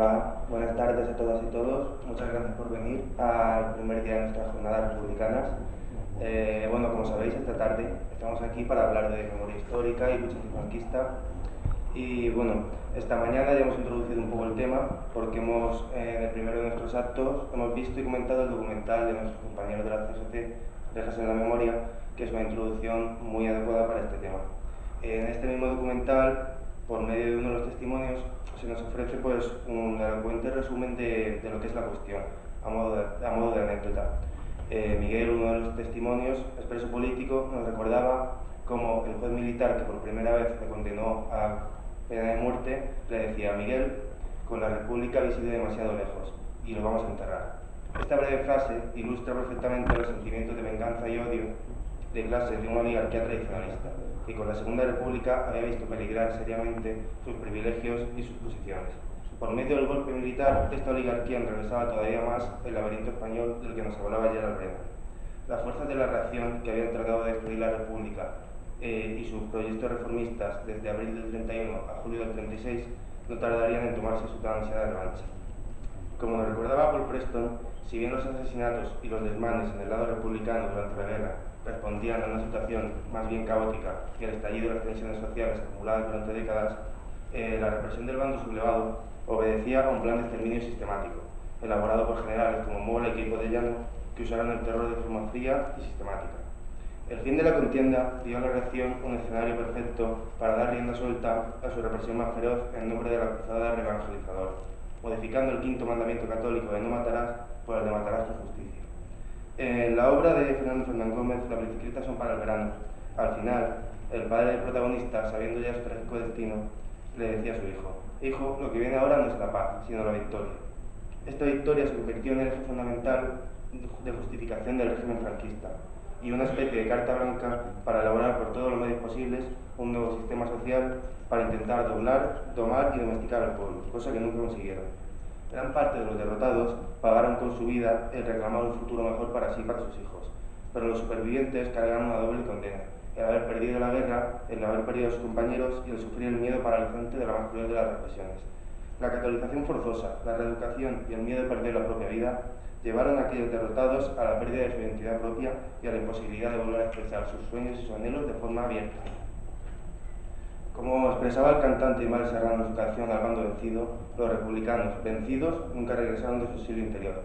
Hola, buenas tardes a todas y todos. Muchas gracias por venir al primer día de nuestras jornadas republicanas. Bueno, como sabéis, esta tarde estamos aquí para hablar de memoria histórica y lucha antifranquista. Y bueno, esta mañana ya hemos introducido un poco el tema porque en el primero de nuestros actos hemos visto y comentado el documental de nuestros compañeros de la CSC, Rejas en la Memoria, que es una introducción muy adecuada para este tema. En este mismo documental, por medio de uno de los testimonios, se nos ofrece pues un elocuente resumen de lo que es la cuestión, a modo de anécdota. Miguel, uno de los testimonios, expreso político, nos recordaba cómo el juez militar que por primera vez le condenó a pena de muerte le decía: Miguel, con la República habéis ido demasiado lejos y lo vamos a enterrar. Esta breve frase ilustra perfectamente los sentimientos de venganza y odio de clase de una oligarquía tradicionalista, que con la Segunda República había visto peligrar seriamente sus privilegios y sus posiciones. Por medio del golpe militar, esta oligarquía enrevesaba todavía más el laberinto español del que nos hablaba ayer Albrena. Las fuerzas de la reacción, que habían tratado de destruir la República y sus proyectos reformistas desde abril del 31 a julio del 36, no tardarían en tomarse su tan ansiada revancha. Como nos recordaba Paul Preston, si bien los asesinatos y los desmanes en el lado republicano durante la guerra respondían a una situación más bien caótica y al estallido de las tensiones sociales acumuladas durante décadas, la represión del bando sublevado obedecía a un plan de exterminio sistemático, elaborado por generales como Mola y Queipo de Llano, que usaron el terror de forma fría y sistemática. El fin de la contienda dio a la reacción un escenario perfecto para dar rienda suelta a su represión más feroz en nombre de la cruzada reevangelizadora, modificando el quinto mandamiento católico de no matarás por el de matarás con justicia. En la obra de Fernando Fernán Gómez, Las bicicletas son para el verano, al final, el padre del protagonista, sabiendo ya su trágico destino, le decía a su hijo: hijo, lo que viene ahora no es la paz, sino la victoria. Esta victoria se convirtió en el eje fundamental de justificación del régimen franquista y una especie de carta blanca para elaborar por todos los medios posibles un nuevo sistema social para intentar doblar, domar y domesticar al pueblo, cosa que nunca consiguieron. Gran parte de los derrotados pagaron con su vida el reclamar un futuro mejor para sí y para sus hijos, pero los supervivientes cargaron una doble condena: el haber perdido la guerra, el haber perdido a sus compañeros y el sufrir el miedo paralizante de la más cruel de las represiones. La catolización forzosa, la reeducación y el miedo de perder la propia vida llevaron a aquellos derrotados a la pérdida de su identidad propia y a la imposibilidad de volver a expresar sus sueños y sus anhelos de forma abierta. Como expresaba el cantante Ismael Serrano en su canción Al bando vencido, los republicanos vencidos nunca regresaron de su exilio interior.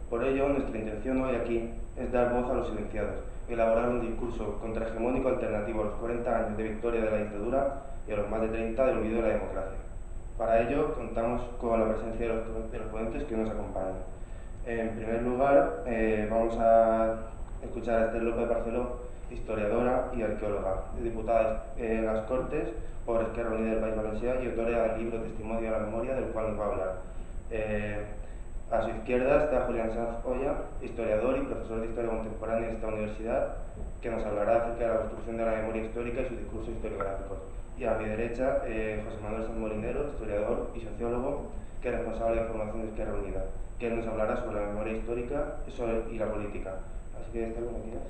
Por ello, nuestra intención hoy aquí es dar voz a los silenciados, elaborar un discurso contrahegemónico alternativo a los 40 años de victoria de la dictadura y a los más de 30 del olvido de la democracia. Para ello, contamos con la presencia de los ponentes que nos acompañan. En primer lugar, vamos a escuchar a Esther López Barceló, historiadora y arqueóloga, diputada en las Cortes por Esquerra Unida del País Valencià y autora del libro Testimonio de la Memoria, del cual nos va a hablar. A su izquierda está Julián Sanz Oya, historiador y profesor de Historia Contemporánea en esta universidad, que nos hablará acerca de la construcción de la memoria histórica y sus discursos historiográficos. Y a mi derecha, José Manuel Sanz Molinero, historiador y sociólogo, que es responsable de formación de Esquerra Unida, que nos hablará sobre la memoria histórica y la política. Así que, Esther, cuando quieras.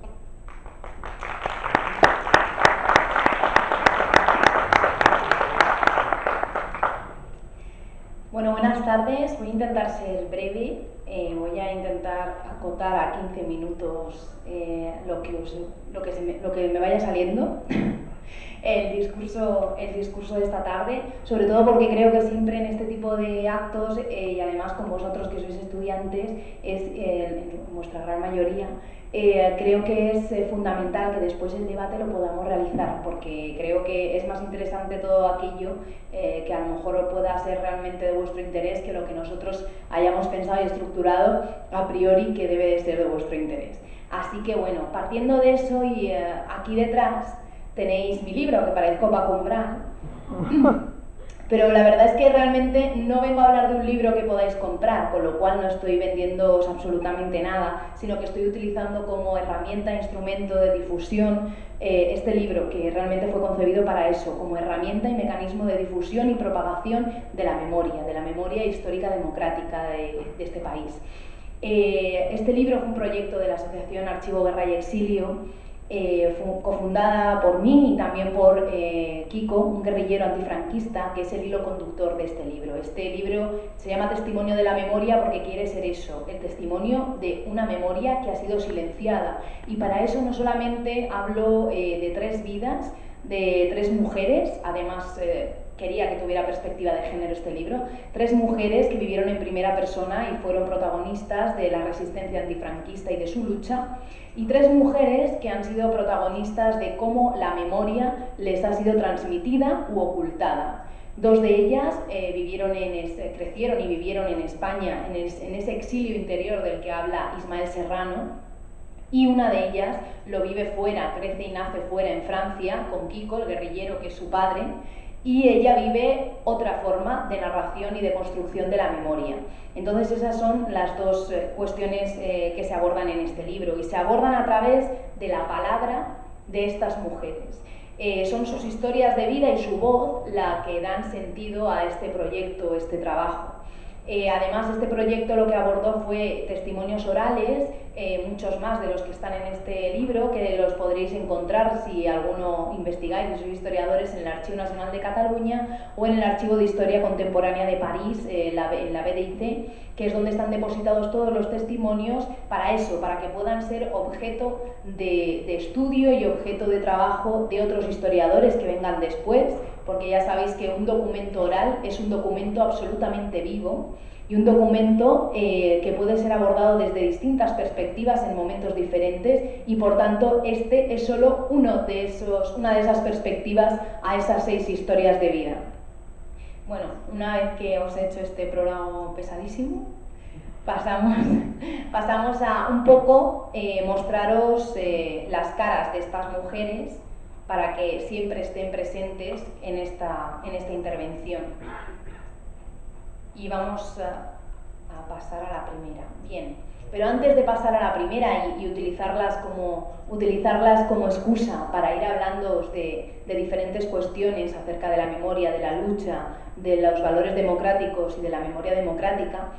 Bueno, buenas tardes. Voy a intentar ser breve. Voy a intentar acotar a 15 minutos lo que me vaya saliendo. El discurso de esta tarde, sobre todo porque creo que siempre en este tipo de actos, y además con vosotros que sois estudiantes, en vuestra gran mayoría, creo que es fundamental que después el debate lo podamos realizar, porque creo que es más interesante todo aquello que a lo mejor pueda ser realmente de vuestro interés que lo que nosotros hayamos pensado y estructurado a priori que debe de ser de vuestro interés. Así que bueno, partiendo de eso, y aquí detrás tenéis mi libro, que parezco para comprar, pero la verdad es que realmente no vengo a hablar de un libro que podáis comprar, con lo cual no estoy vendiéndoos absolutamente nada, sino que estoy utilizando como herramienta, instrumento de difusión, este libro, que realmente fue concebido para eso, como herramienta y mecanismo de difusión y propagación de la memoria histórica democrática de este país. Este libro fue un proyecto de la Asociación Archivo, Guerra y Exilio, cofundada por mí y también por Kiko, un guerrillero antifranquista, que es el hilo conductor de este libro. Este libro se llama Testimonio de la Memoria porque quiere ser eso, el testimonio de una memoria que ha sido silenciada. Y para eso no solamente hablo de 3 vidas, de 3 mujeres, además quería que tuviera perspectiva de género este libro, 3 mujeres que vivieron en primera persona y fueron protagonistas de la resistencia antifranquista y de su lucha, y 3 mujeres que han sido protagonistas de cómo la memoria les ha sido transmitida u ocultada. 2 de ellas crecieron y vivieron en España, en ese exilio interior del que habla Ismael Serrano, y una de ellas lo vive fuera, crece y nace fuera en Francia, con Kiko, el guerrillero que es su padre, y ella vive otra forma de narración y de construcción de la memoria. Entonces esas son las 2 cuestiones que se abordan en este libro, y se abordan a través de la palabra de estas mujeres. Son sus historias de vida y su voz la que dan sentido a este proyecto, este trabajo. Además, este proyecto lo que abordó fue testimonios orales, muchos más de los que están en este libro, que los podréis encontrar si alguno investigáis y sois historiadores en el Archivo Nacional de Cataluña o en el Archivo de Historia Contemporánea de París, en la BDIC, que es donde están depositados todos los testimonios para eso, para que puedan ser objeto de estudio y objeto de trabajo de otros historiadores que vengan después, porque ya sabéis que un documento oral es un documento absolutamente vivo y un documento que puede ser abordado desde distintas perspectivas en momentos diferentes, y por tanto este es solo una de esas perspectivas a esas 6 historias de vida. Bueno, una vez que os he hecho este programa pesadísimo, pasamos a un poco mostraros las caras de estas mujeres para que siempre estén presentes en esta intervención. Y vamos a pasar a la primera. Bien, pero antes de pasar a la primera y utilizarlas como excusa para ir hablando de diferentes cuestiones acerca de la memoria, de la lucha, de los valores democráticos y de la memoria democrática,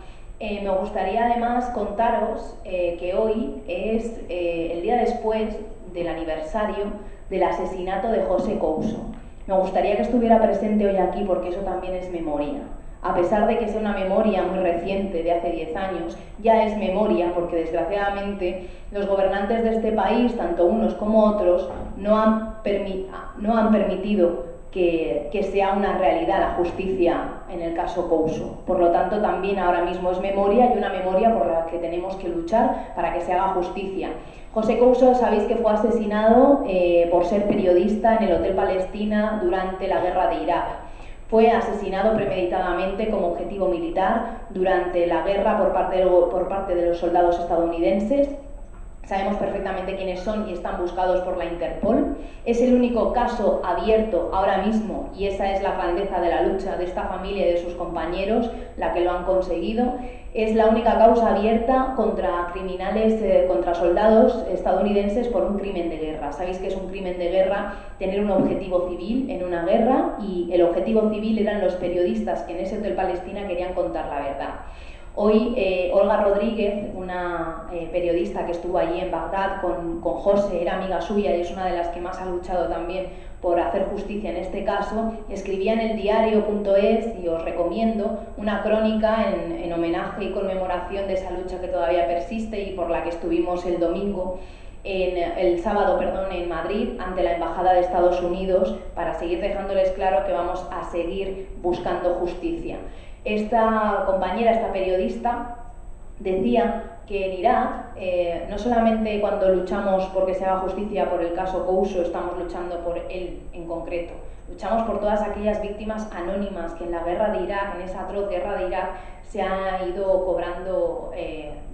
me gustaría además contaros que hoy es el día después del aniversario del asesinato de José Couso. Me gustaría que estuviera presente hoy aquí porque eso también es memoria. A pesar de que sea una memoria muy reciente, de hace 10 años, ya es memoria porque desgraciadamente los gobernantes de este país, tanto unos como otros, no han permitido que sea una realidad la justicia en el caso Couso. Por lo tanto, también ahora mismo es memoria, y una memoria por la que tenemos que luchar para que se haga justicia. José Couso, sabéis que fue asesinado por ser periodista en el Hotel Palestina durante la guerra de Irak. Fue asesinado premeditadamente como objetivo militar durante la guerra por parte de los soldados estadounidenses. Sabemos perfectamente quiénes son y están buscados por la Interpol. Es el único caso abierto ahora mismo, y esa es la grandeza de la lucha de esta familia y de sus compañeros, la que lo han conseguido. Es la única causa abierta contra criminales, contra soldados estadounidenses por un crimen de guerra. Sabéis que es un crimen de guerra tener un objetivo civil en una guerra, y el objetivo civil eran los periodistas que en ese Hotel Palestina querían contar la verdad. Hoy Olga Rodríguez, una periodista que estuvo allí en Bagdad con José, era amiga suya y es una de las que más ha luchado también por hacer justicia en este caso, escribía en el diario.es, y os recomiendo, una crónica en homenaje y conmemoración de esa lucha que todavía persiste y por la que estuvimos el sábado en Madrid ante la Embajada de Estados Unidos, para seguir dejándoles claro que vamos a seguir buscando justicia. Esta compañera, esta periodista, decía que en Irak, no solamente cuando luchamos porque se haga justicia por el caso Couso, estamos luchando por él en concreto, luchamos por todas aquellas víctimas anónimas que en la guerra de Irak, en esa atroz guerra de Irak, se ha ido cobrando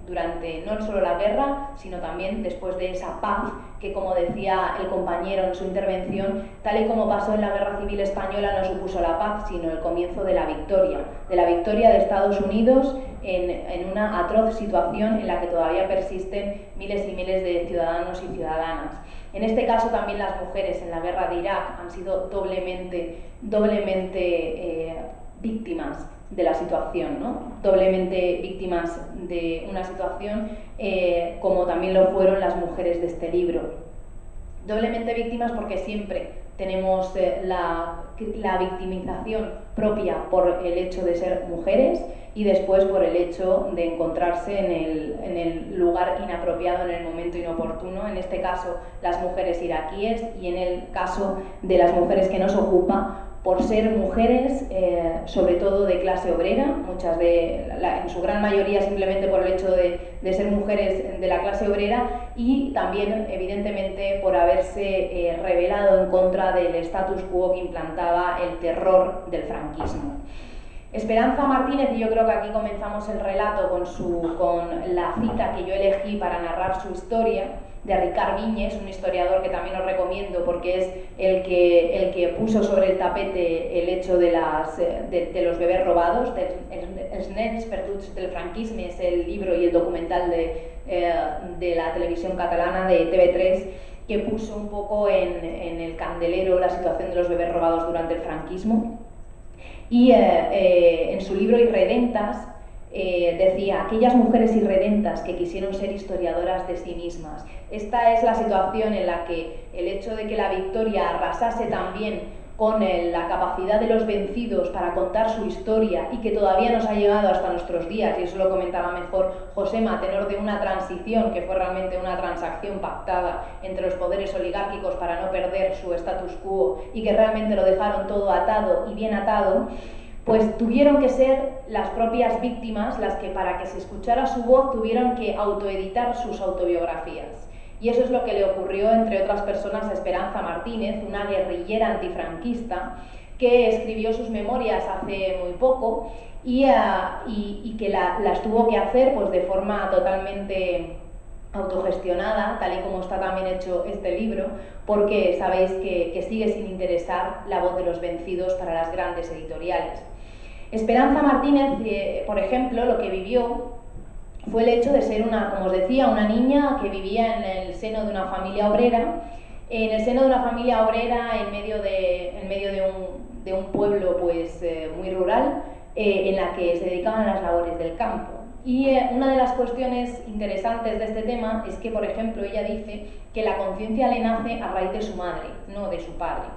durante no solo la guerra, sino también después de esa paz que, como decía el compañero en su intervención, tal y como pasó en la Guerra Civil Española, no supuso la paz, sino el comienzo de la victoria de Estados Unidos en una atroz situación en la que todavía persisten miles y miles de ciudadanos y ciudadanas. En este caso también las mujeres en la guerra de Irak han sido doblemente víctimas de la situación, ¿no? Doblemente víctimas de una situación, como también lo fueron las mujeres de este libro. Doblemente víctimas porque siempre tenemos la victimización propia por el hecho de ser mujeres y después por el hecho de encontrarse en el lugar inapropiado, en el momento inoportuno, en este caso las mujeres iraquíes y en el caso de las mujeres que nos ocupa, por ser mujeres, sobre todo de clase obrera, en su gran mayoría simplemente por el hecho de ser mujeres de la clase obrera y también, evidentemente, por haberse rebelado en contra del status quo que implantaba el terror del franquismo. Esperanza Martínez, y yo creo que aquí comenzamos el relato con la cita que yo elegí para narrar su historia, de Ricard Viñes, un historiador que también os recomiendo porque es el que puso sobre el tapete el hecho de los bebés robados, Els nens perduts del franquisme, es el libro y el documental de la televisión catalana de TV3, que puso un poco en el candelero la situación de los bebés robados durante el franquismo. Y en su libro Irredentas decía: aquellas mujeres irredentas que quisieron ser historiadoras de sí mismas. Esta es la situación en la que el hecho de que la victoria arrasase también con la capacidad de los vencidos para contar su historia y que todavía nos ha llegado hasta nuestros días, y eso lo comentaba mejor Josema, a tenor de una transición que fue realmente una transacción pactada entre los poderes oligárquicos para no perder su status quo y que realmente lo dejaron todo atado y bien atado, pues tuvieron que ser las propias víctimas las que, para que se escuchara su voz, tuvieron que autoeditar sus autobiografías. Y eso es lo que le ocurrió, entre otras personas, a Esperanza Martínez, una guerrillera antifranquista que escribió sus memorias hace muy poco y que las tuvo que hacer pues, de forma totalmente autogestionada, tal y como está también hecho este libro, porque sabéis que sigue sin interesar la voz de los vencidos para las grandes editoriales. Esperanza Martínez, por ejemplo, lo que vivió fue el hecho de ser como os decía, una niña que vivía en el seno de una familia obrera, en el seno de una familia obrera en medio de un pueblo pues, muy rural, en la que se dedicaban a las labores del campo. Y una de las cuestiones interesantes de este tema es que, por ejemplo, ella dice que la conciencia le nace a raíz de su madre, no de su padre.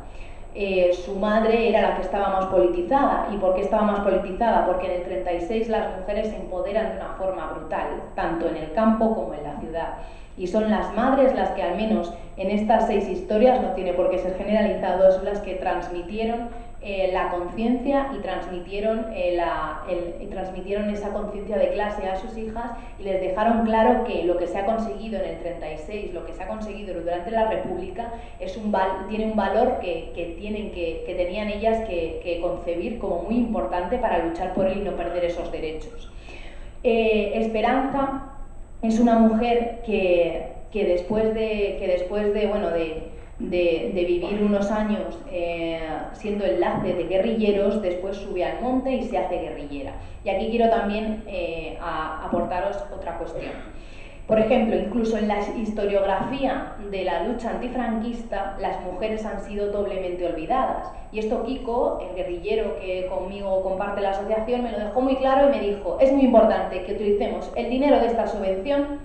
Su madre era la que estaba más politizada. ¿Y por qué estaba más politizada? Porque en el 36 las mujeres se empoderan de una forma brutal, tanto en el campo como en la ciudad. Y son las madres las que, al menos en estas 6 historias, no tiene por qué ser generalizado, son las que transmitieron la conciencia y transmitieron esa conciencia de clase a sus hijas y les dejaron claro que lo que se ha conseguido en el 36, lo que se ha conseguido durante la República, tiene un valor que tenían ellas que concebir como muy importante para luchar por él y no perder esos derechos. Esperanza es una mujer que después de vivir unos años siendo enlace de guerrilleros, después sube al monte y se hace guerrillera. Y aquí quiero también aportaros otra cuestión. Por ejemplo, incluso en la historiografía de la lucha antifranquista, las mujeres han sido doblemente olvidadas. Y esto Kiko, el guerrillero que conmigo comparte la asociación, me lo dejó muy claro y me dijo: es muy importante que utilicemos el dinero de esta subvención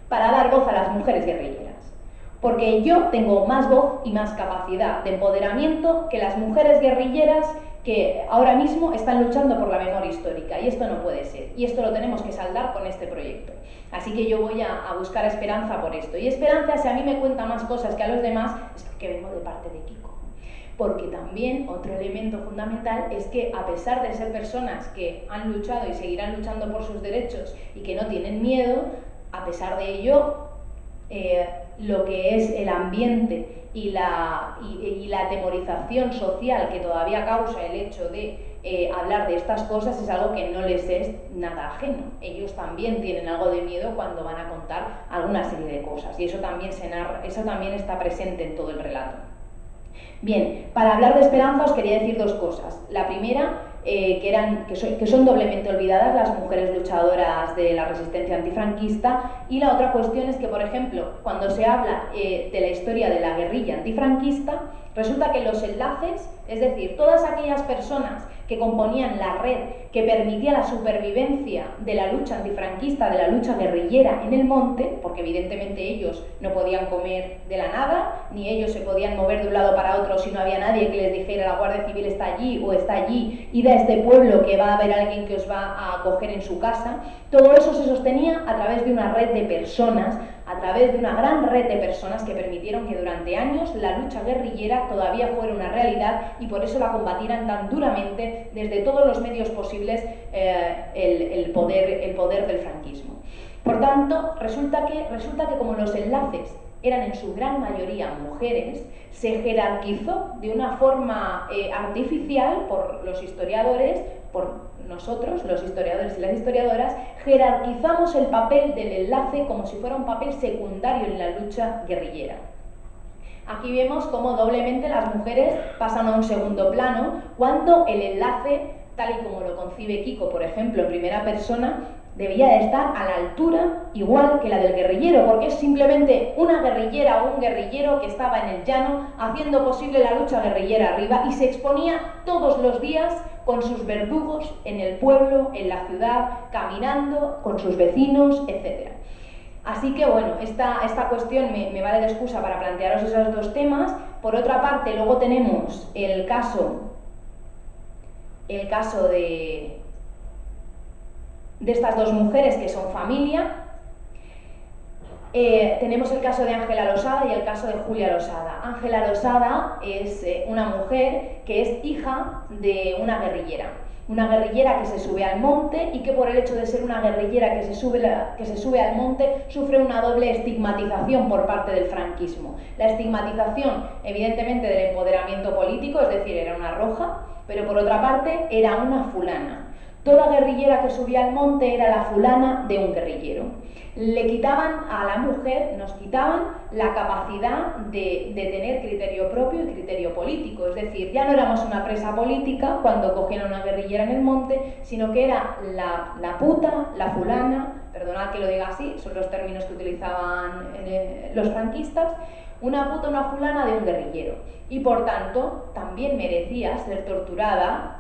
para dar voz a las mujeres guerrilleras. Porque yo tengo más voz y más capacidad de empoderamiento que las mujeres guerrilleras que ahora mismo están luchando por la memoria histórica, y esto no puede ser, y esto lo tenemos que saldar con este proyecto. Así que yo voy a buscar a Esperanza por esto. Y Esperanza, si a mí me cuenta más cosas que a los demás, es porque vengo de parte de Kiko. Porque también otro elemento fundamental es que, a pesar de ser personas que han luchado y seguirán luchando por sus derechos y que no tienen miedo, a pesar de ello, lo que es el ambiente y la atemorización social que todavía causa el hecho de hablar de estas cosas es algo que no les es nada ajeno. Ellos también tienen algo de miedo cuando van a contar alguna serie de cosas, y eso también está presente en todo el relato. Bien, para hablar de Esperanza os quería decir 2 cosas. La primera, que son doblemente olvidadas las mujeres luchadoras de la resistencia antifranquista, y la otra cuestión es que, por ejemplo, cuando se habla de la historia de la guerrilla antifranquista, Resulta que los enlaces, es decir, todas aquellas personas que componían la red que permitía la supervivencia de la lucha antifranquista, de la lucha guerrillera en el monte, porque evidentemente ellos no podían comer de la nada, ni ellos se podían mover de un lado para otro si no había nadie que les dijera la Guardia Civil está allí o está allí, id a este pueblo que va a haber alguien que os va a acoger en su casa. Todo eso se sostenía a través de una red de personas, a través de una gran red de personas que permitieron que durante años la lucha guerrillera todavía fuera una realidad y por eso la combatieran tan duramente desde todos los medios posibles el poder del franquismo. Por tanto, resulta que como los enlaces eran en su gran mayoría mujeres, se jerarquizó de una forma artificial por los historiadores, por nosotros, los historiadores y las historiadoras, jerarquizamos el papel del enlace como si fuera un papel secundario en la lucha guerrillera. Aquí vemos cómo doblemente las mujeres pasan a un segundo plano cuando el enlace, tal y como lo concibe Kiko, por ejemplo, en primera persona, debía de estar a la altura igual que la del guerrillero, porque es simplemente una guerrillera o un guerrillero que estaba en el llano haciendo posible la lucha guerrillera arriba y se exponía todos los días con sus verdugos en el pueblo, en la ciudad, caminando con sus vecinos, etc. Así que bueno, esta cuestión me vale de excusa para plantearos esos dos temas. Por otra parte, luego tenemos el caso de estas dos mujeres que son familia. Tenemos el caso de Ángela Losada y el caso de Julia Losada. Ángela Losada es una mujer que es hija de una guerrillera que se sube al monte y que por el hecho de ser una guerrillera que se sube al monte sufre una doble estigmatización por parte del franquismo. La estigmatización, evidentemente, del empoderamiento político, es decir, era una roja, pero por otra parte era una fulana. Toda guerrillera que subía al monte era la fulana de un guerrillero. Le quitaban a la mujer, nos quitaban la capacidad de tener criterio propio y criterio político. Es decir, ya no éramos una presa política cuando cogían a una guerrillera en el monte, sino que era la puta, la fulana, perdonad que lo diga así, son los términos que utilizaban los franquistas, una puta, una fulana de un guerrillero. Y por tanto, también merecía ser torturada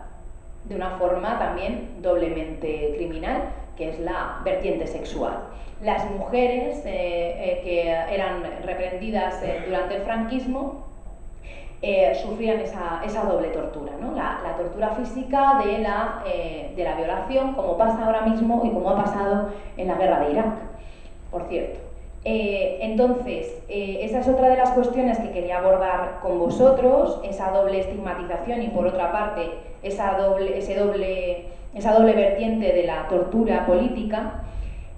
de una forma también doblemente criminal, que es la vertiente sexual. Las mujeres que eran reprendidas durante el franquismo sufrían esa doble tortura, ¿no? La tortura física de la violación, como pasa ahora mismo y como ha pasado en la guerra de Irak, por cierto. Entonces, esa es otra de las cuestiones que quería abordar con vosotros, esa doble estigmatización y por otra parte esa doble vertiente de la tortura política.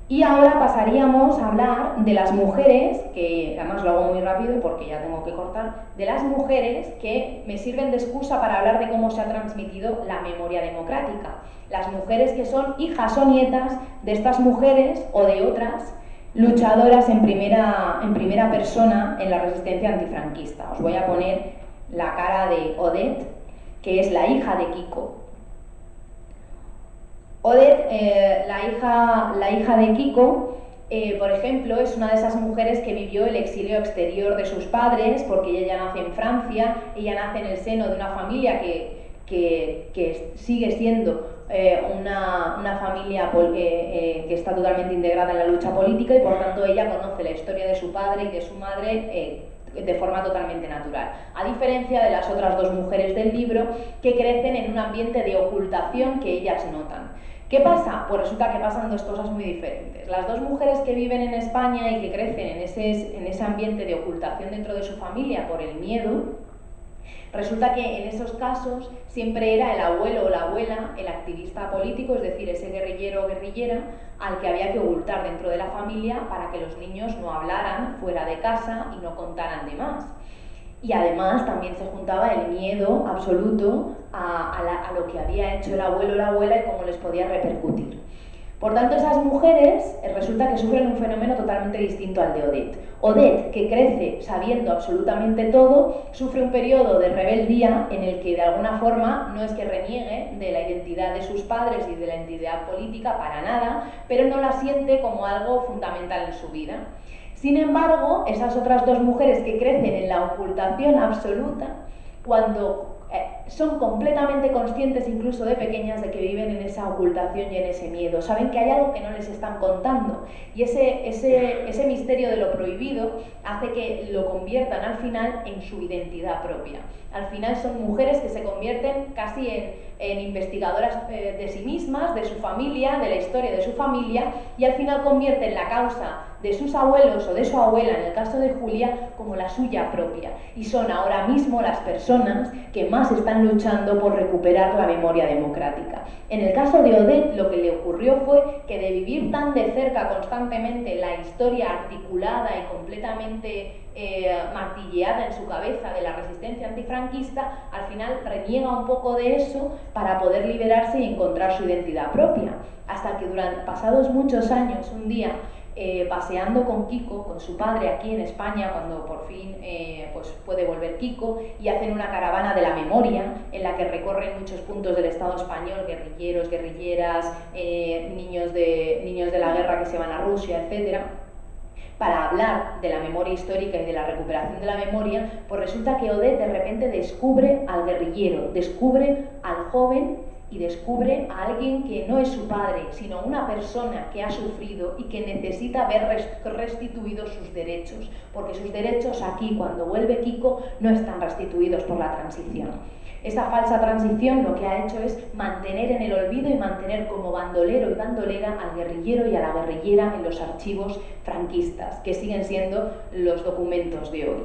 Y ahora pasaríamos a hablar de las mujeres, que además lo hago muy rápido porque ya tengo que cortar, de las mujeres que me sirven de excusa para hablar de cómo se ha transmitido la memoria democrática. Las mujeres que son hijas o nietas de estas mujeres o de otras luchadoras en primera persona en la resistencia antifranquista. Os voy a poner la cara de Odette, que es la hija de Kiko. Odette, la hija de Kiko, por ejemplo, es una de esas mujeres que vivió el exilio exterior de sus padres, porque ella nace en Francia, ella nace en el seno de una familia que sigue siendo una familia que está totalmente integrada en la lucha política y por tanto ella conoce la historia de su padre y de su madre de forma totalmente natural, a diferencia de las otras dos mujeres del libro que crecen en un ambiente de ocultación que ellas notan. ¿Qué pasa? Pues resulta que pasan dos cosas muy diferentes. Las dos mujeres que viven en España y que crecen en ese ambiente de ocultación dentro de su familia por el miedo, resulta que en esos casos siempre era el abuelo o la abuela el activista político, es decir, ese guerrillero o guerrillera al que había que ocultar dentro de la familia para que los niños no hablaran fuera de casa y no contaran de más. Y además también se juntaba el miedo absoluto a lo que había hecho el abuelo o la abuela y cómo les podía repercutir. Por tanto, esas mujeres resulta que sufren un fenómeno totalmente distinto al de Odette. Odette, que crece sabiendo absolutamente todo, sufre un periodo de rebeldía en el que de alguna forma no es que reniegue de la identidad de sus padres y de la identidad política para nada, pero no la siente como algo fundamental en su vida. Sin embargo, esas otras dos mujeres que crecen en la ocultación absoluta, cuando son completamente conscientes incluso de pequeñas de que viven en esa ocultación y en ese miedo, saben que hay algo que no les están contando, y ese misterio de lo prohibido hace que lo conviertan al final en su identidad propia. Al final son mujeres que se convierten casi en investigadoras de sí mismas, de su familia, de la historia de su familia, y al final convierten la causa de sus abuelos o de su abuela, en el caso de Julia, como la suya propia. Y son ahora mismo las personas que más están luchando por recuperar la memoria democrática. En el caso de Odette, lo que le ocurrió fue que de vivir tan de cerca constantemente la historia articulada y completamente martilleada en su cabeza de la resistencia antifranquista, al final reniega un poco de eso para poder liberarse y encontrar su identidad propia. Hasta que pasados muchos años, un día, paseando con Kiko, con su padre aquí en España, cuando por fin pues puede volver Kiko, y hacen una caravana de la memoria en la que recorren muchos puntos del Estado español, guerrilleros, guerrilleras, niños de la guerra que se van a Rusia, etcétera, para hablar de la memoria histórica y de la recuperación de la memoria, pues resulta que Odette de repente descubre al guerrillero, descubre al joven y descubre a alguien que no es su padre, sino una persona que ha sufrido y que necesita ver restituidos sus derechos, porque sus derechos aquí, cuando vuelve Kiko, no están restituidos por la transición. Esta falsa transición lo que ha hecho es mantener en el olvido y mantener como bandolero y bandolera al guerrillero y a la guerrillera en los archivos franquistas, que siguen siendo los documentos de hoy.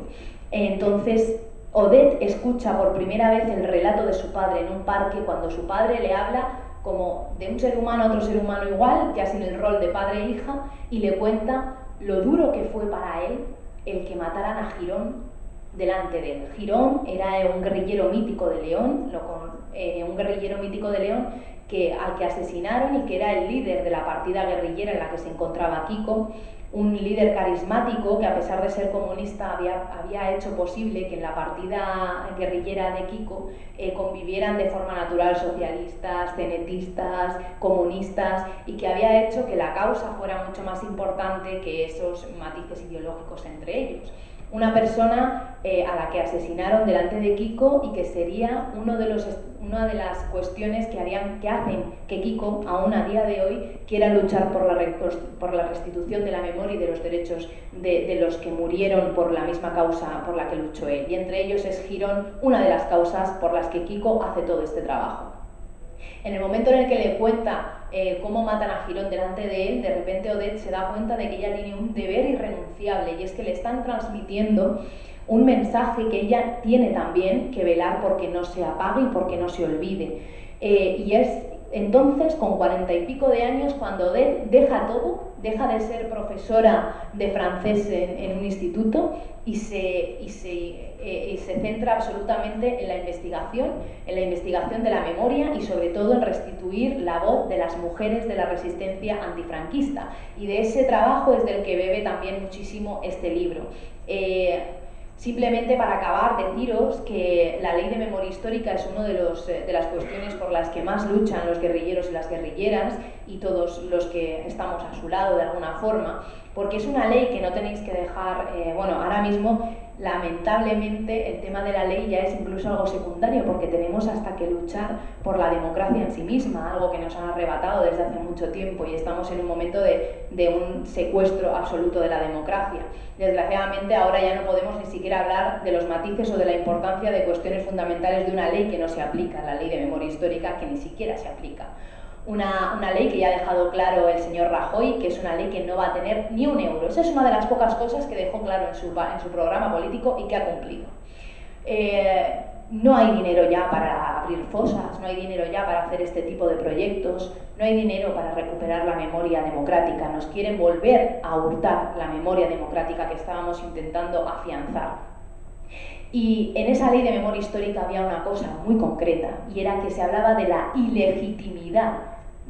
Entonces, Odette escucha por primera vez el relato de su padre en un parque, cuando su padre le habla como de un ser humano a otro ser humano igual, ya sin el rol de padre e hija, y le cuenta lo duro que fue para él el que mataran a Girón delante de él. Girón era un guerrillero mítico de León, un guerrillero mítico de León al que asesinaron y que era el líder de la partida guerrillera en la que se encontraba Kiko, un líder carismático que, a pesar de ser comunista, había hecho posible que en la partida guerrillera de Kiko convivieran de forma natural socialistas, cenetistas, comunistas, y que había hecho que la causa fuera mucho más importante que esos matices ideológicos entre ellos. Una persona a la que asesinaron delante de Kiko y que sería una de las cuestiones que hacen que Kiko, aún a día de hoy, quiera luchar por la restitución de la memoria y de los derechos de los que murieron por la misma causa por la que luchó él. Y entre ellos es Girón una de las causas por las que Kiko hace todo este trabajo. En el momento en el que le cuenta cómo matan a Girón delante de él, de repente Odette se da cuenta de que ella tiene un deber irrenunciable, y es que le están transmitiendo un mensaje que ella tiene también que velar porque no se apague y porque no se olvide. Y es entonces, con 40 y pico de años, cuando Odette deja todo, deja de ser profesora de francés en un instituto y se centra absolutamente en la investigación de la memoria y sobre todo en restituir la voz de las mujeres de la resistencia antifranquista. Y de ese trabajo es del que bebe también muchísimo este libro. Simplemente para acabar, deciros que la ley de memoria histórica es una de las cuestiones por las que más luchan los guerrilleros y las guerrilleras y todos los que estamos a su lado de alguna forma, porque es una ley que no tenéis que dejar, ahora mismo lamentablemente el tema de la ley ya es incluso algo secundario, porque tenemos hasta que luchar por la democracia en sí misma, algo que nos han arrebatado desde hace mucho tiempo, y estamos en un momento de un secuestro absoluto de la democracia. Desgraciadamente ahora ya no podemos ni siquiera hablar de los matices o de la importancia de cuestiones fundamentales de una ley que no se aplica, la ley de memoria histórica, que ni siquiera se aplica. Una ley que ya ha dejado claro el señor Rajoy, que es una ley que no va a tener ni un euro. Esa es una de las pocas cosas que dejó claro en su programa político y que ha cumplido. No hay dinero ya para abrir fosas, no hay dinero ya para hacer este tipo de proyectos, no hay dinero para recuperar la memoria democrática. Nos quieren volver a hurtar la memoria democrática que estábamos intentando afianzar. Y en esa ley de memoria histórica había una cosa muy concreta, y era que se hablaba de la ilegitimidad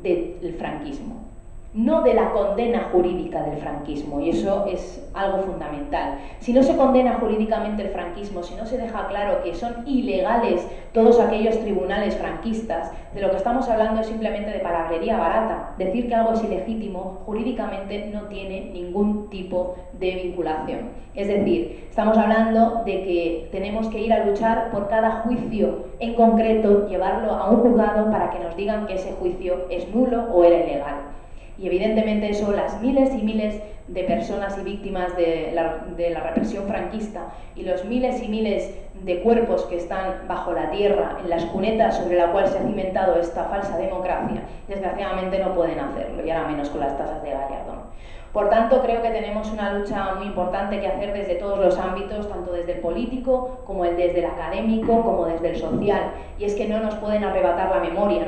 del franquismo. no de la condena jurídica del franquismo, y eso es algo fundamental. Si no se condena jurídicamente el franquismo, si no se deja claro que son ilegales todos aquellos tribunales franquistas, de lo que estamos hablando es simplemente de palabrería barata. Decir que algo es ilegítimo jurídicamente no tiene ningún tipo de vinculación. Es decir, estamos hablando de que tenemos que ir a luchar por cada juicio en concreto, llevarlo a un juzgado para que nos digan que ese juicio es nulo o era ilegal. Y evidentemente eso, las miles y miles de personas y víctimas de la represión franquista y los miles y miles de cuerpos que están bajo la tierra, en las cunetas sobre la cual se ha cimentado esta falsa democracia, desgraciadamente no pueden hacerlo, y ahora menos con las tasas de Gallardón. Por tanto, creo que tenemos una lucha muy importante que hacer desde todos los ámbitos, tanto desde el político, como desde el académico, como desde el social. Y es que no nos pueden arrebatar la memoria,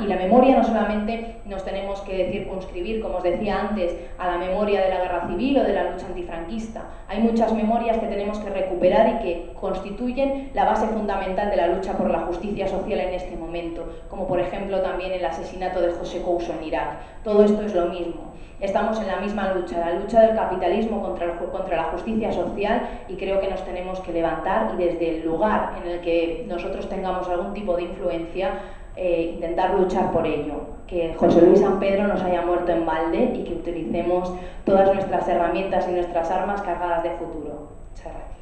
y la memoria no solamente nos tenemos que circunscribir, como os decía antes, a la memoria de la guerra civil o de la lucha antifranquista. Hay muchas memorias que tenemos que recuperar y que constituyen la base fundamental de la lucha por la justicia social en este momento, como por ejemplo también el asesinato de José Couso en Irak. Todo esto es lo mismo. Estamos en la misma lucha, la lucha del capitalismo contra la justicia social, y creo que nos tenemos que levantar y desde el lugar en el que nosotros tengamos algún tipo de influencia, intentar luchar por ello. Que José Luis San Pedro nos haya muerto en balde y que utilicemos todas nuestras herramientas y nuestras armas cargadas de futuro. Muchas gracias.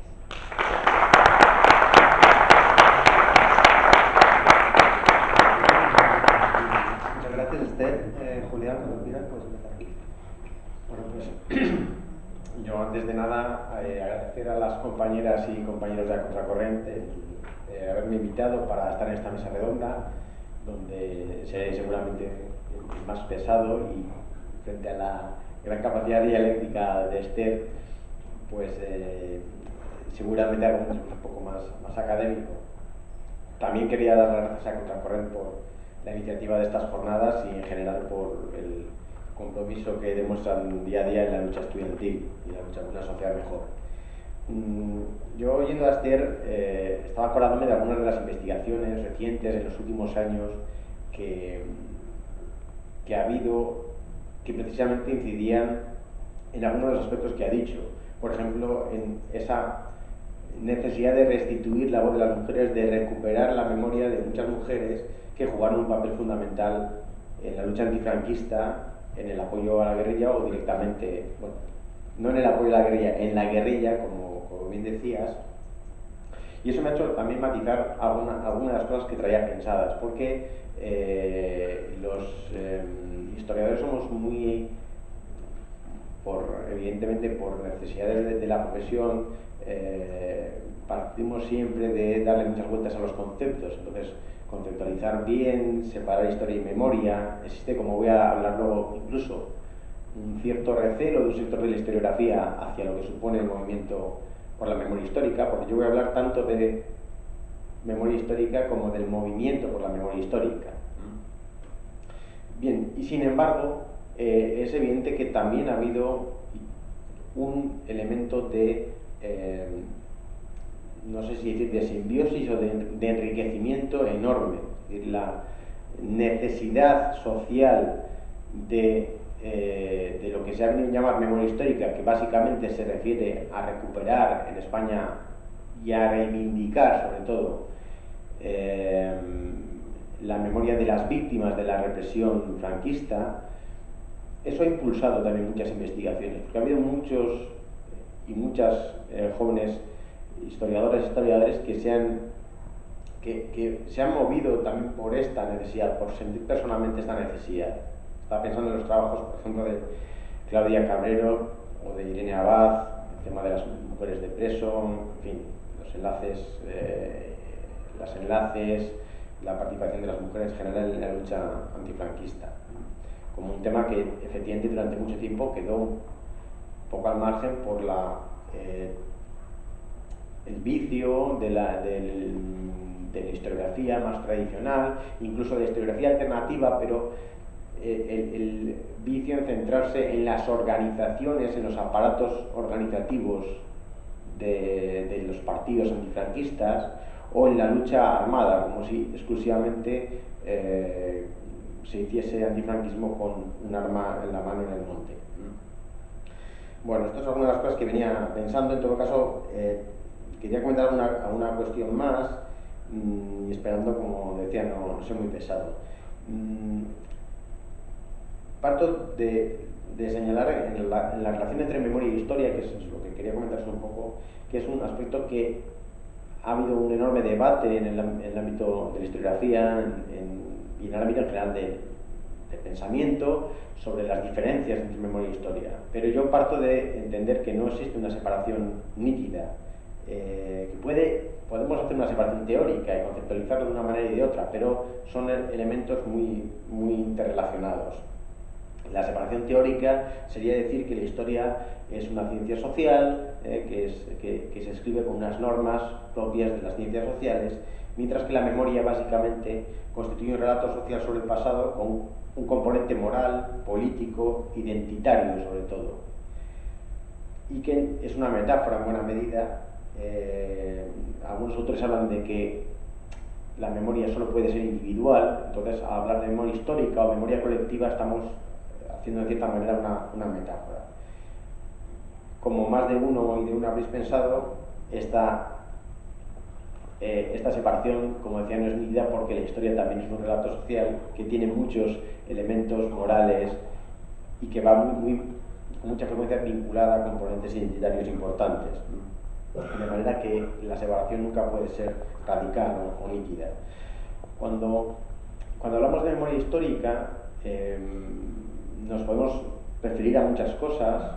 Muchas gracias, Esther. Julián, ¿qué opinas? Pues empezar. Bueno, pues yo antes de nada agradecer a las compañeras y compañeros de la Contracorriente haberme invitado para estar en esta mesa redonda, donde seré seguramente el más pesado, y frente a la gran capacidad dialéctica de Esther, pues seguramente algo un poco más académico. También quería dar las gracias a Contracorriente por la iniciativa de estas jornadas y en general por el compromiso que demuestran día a día en la lucha estudiantil y la lucha por una sociedad mejor. Yo, oyendo a Esther, estaba acordándome de algunas de las investigaciones recientes en los últimos años que ha habido, que precisamente incidían en algunos de los aspectos que ha dicho. Por ejemplo, en esa necesidad de restituir la voz de las mujeres, de recuperar la memoria de muchas mujeres que jugaron un papel fundamental en la lucha antifranquista, en el apoyo a la guerrilla o directamente, bueno, no en el apoyo a la guerrilla, en la guerrilla, como bien decías. Y eso me ha hecho también matizar algunas de las cosas que traía pensadas, porque los historiadores somos muy, evidentemente por necesidades de la profesión, partimos siempre de darle muchas vueltas a los conceptos. Entonces, conceptualizar bien, separar historia y memoria. Existe, como voy a hablar luego, incluso un cierto recelo de un sector de la historiografía hacia lo que supone el movimiento por la memoria histórica, porque yo voy a hablar tanto de memoria histórica como del movimiento por la memoria histórica. Bien, y sin embargo, es evidente que también ha habido un elemento de no sé si decir de simbiosis o de enriquecimiento enorme. Es decir, la necesidad social de lo que se ha venido a llamar memoria histórica, que básicamente se refiere a recuperar en España y a reivindicar, sobre todo, la memoria de las víctimas de la represión franquista. Eso ha impulsado también muchas investigaciones, porque ha habido muchos y muchas jóvenes historiadores y historiadores que se han movido también por esta necesidad, por sentir personalmente esta necesidad. Estaba pensando en los trabajos, por ejemplo, de Claudia Cabrero o de Irene Abad, el tema de las mujeres de preso, en fin, los enlaces, la participación de las mujeres en general en la lucha antifranquista, como un tema que efectivamente durante mucho tiempo quedó un poco al margen por el vicio de la historiografía más tradicional, incluso de la historiografía alternativa, pero el vicio en centrarse en las organizaciones, en los aparatos organizativos de los partidos antifranquistas, o en la lucha armada, como si exclusivamente se hiciese antifranquismo con un arma en la mano en el monte. Bueno, esto es alguna de las cosas que venía pensando. En todo caso, quería comentar alguna cuestión más, y esperando, como decía, no ser muy pesado. Parto de señalar en la relación entre memoria e historia, que es lo que quería comentaros un poco, que es un aspecto que ha habido un enorme debate en el ámbito de la historiografía y en el ámbito en general de pensamiento sobre las diferencias entre memoria e historia. Pero yo parto de entender que no existe una separación nítida. Podemos hacer una separación teórica y conceptualizarlo de una manera y de otra, pero son elementos muy interrelacionados. La separación teórica sería decir que la historia es una ciencia social, que se escribe con unas normas propias de las ciencias sociales, mientras que la memoria básicamente constituye un relato social sobre el pasado con un componente moral, político, identitario sobre todo. Y que es una metáfora en buena medida. Algunos autores hablan de que la memoria solo puede ser individual, entonces al hablar de memoria histórica o memoria colectiva estamos haciendo de cierta manera una metáfora. Como más de uno y de una habréis pensado, esta separación, como decía, no es nítida porque la historia también es un relato social que tiene muchos elementos morales y que va con mucha frecuencia vinculada a componentes identitarios importantes. De manera que la separación nunca puede ser radical o nítida. Cuando hablamos de memoria histórica, nos podemos referir a muchas cosas.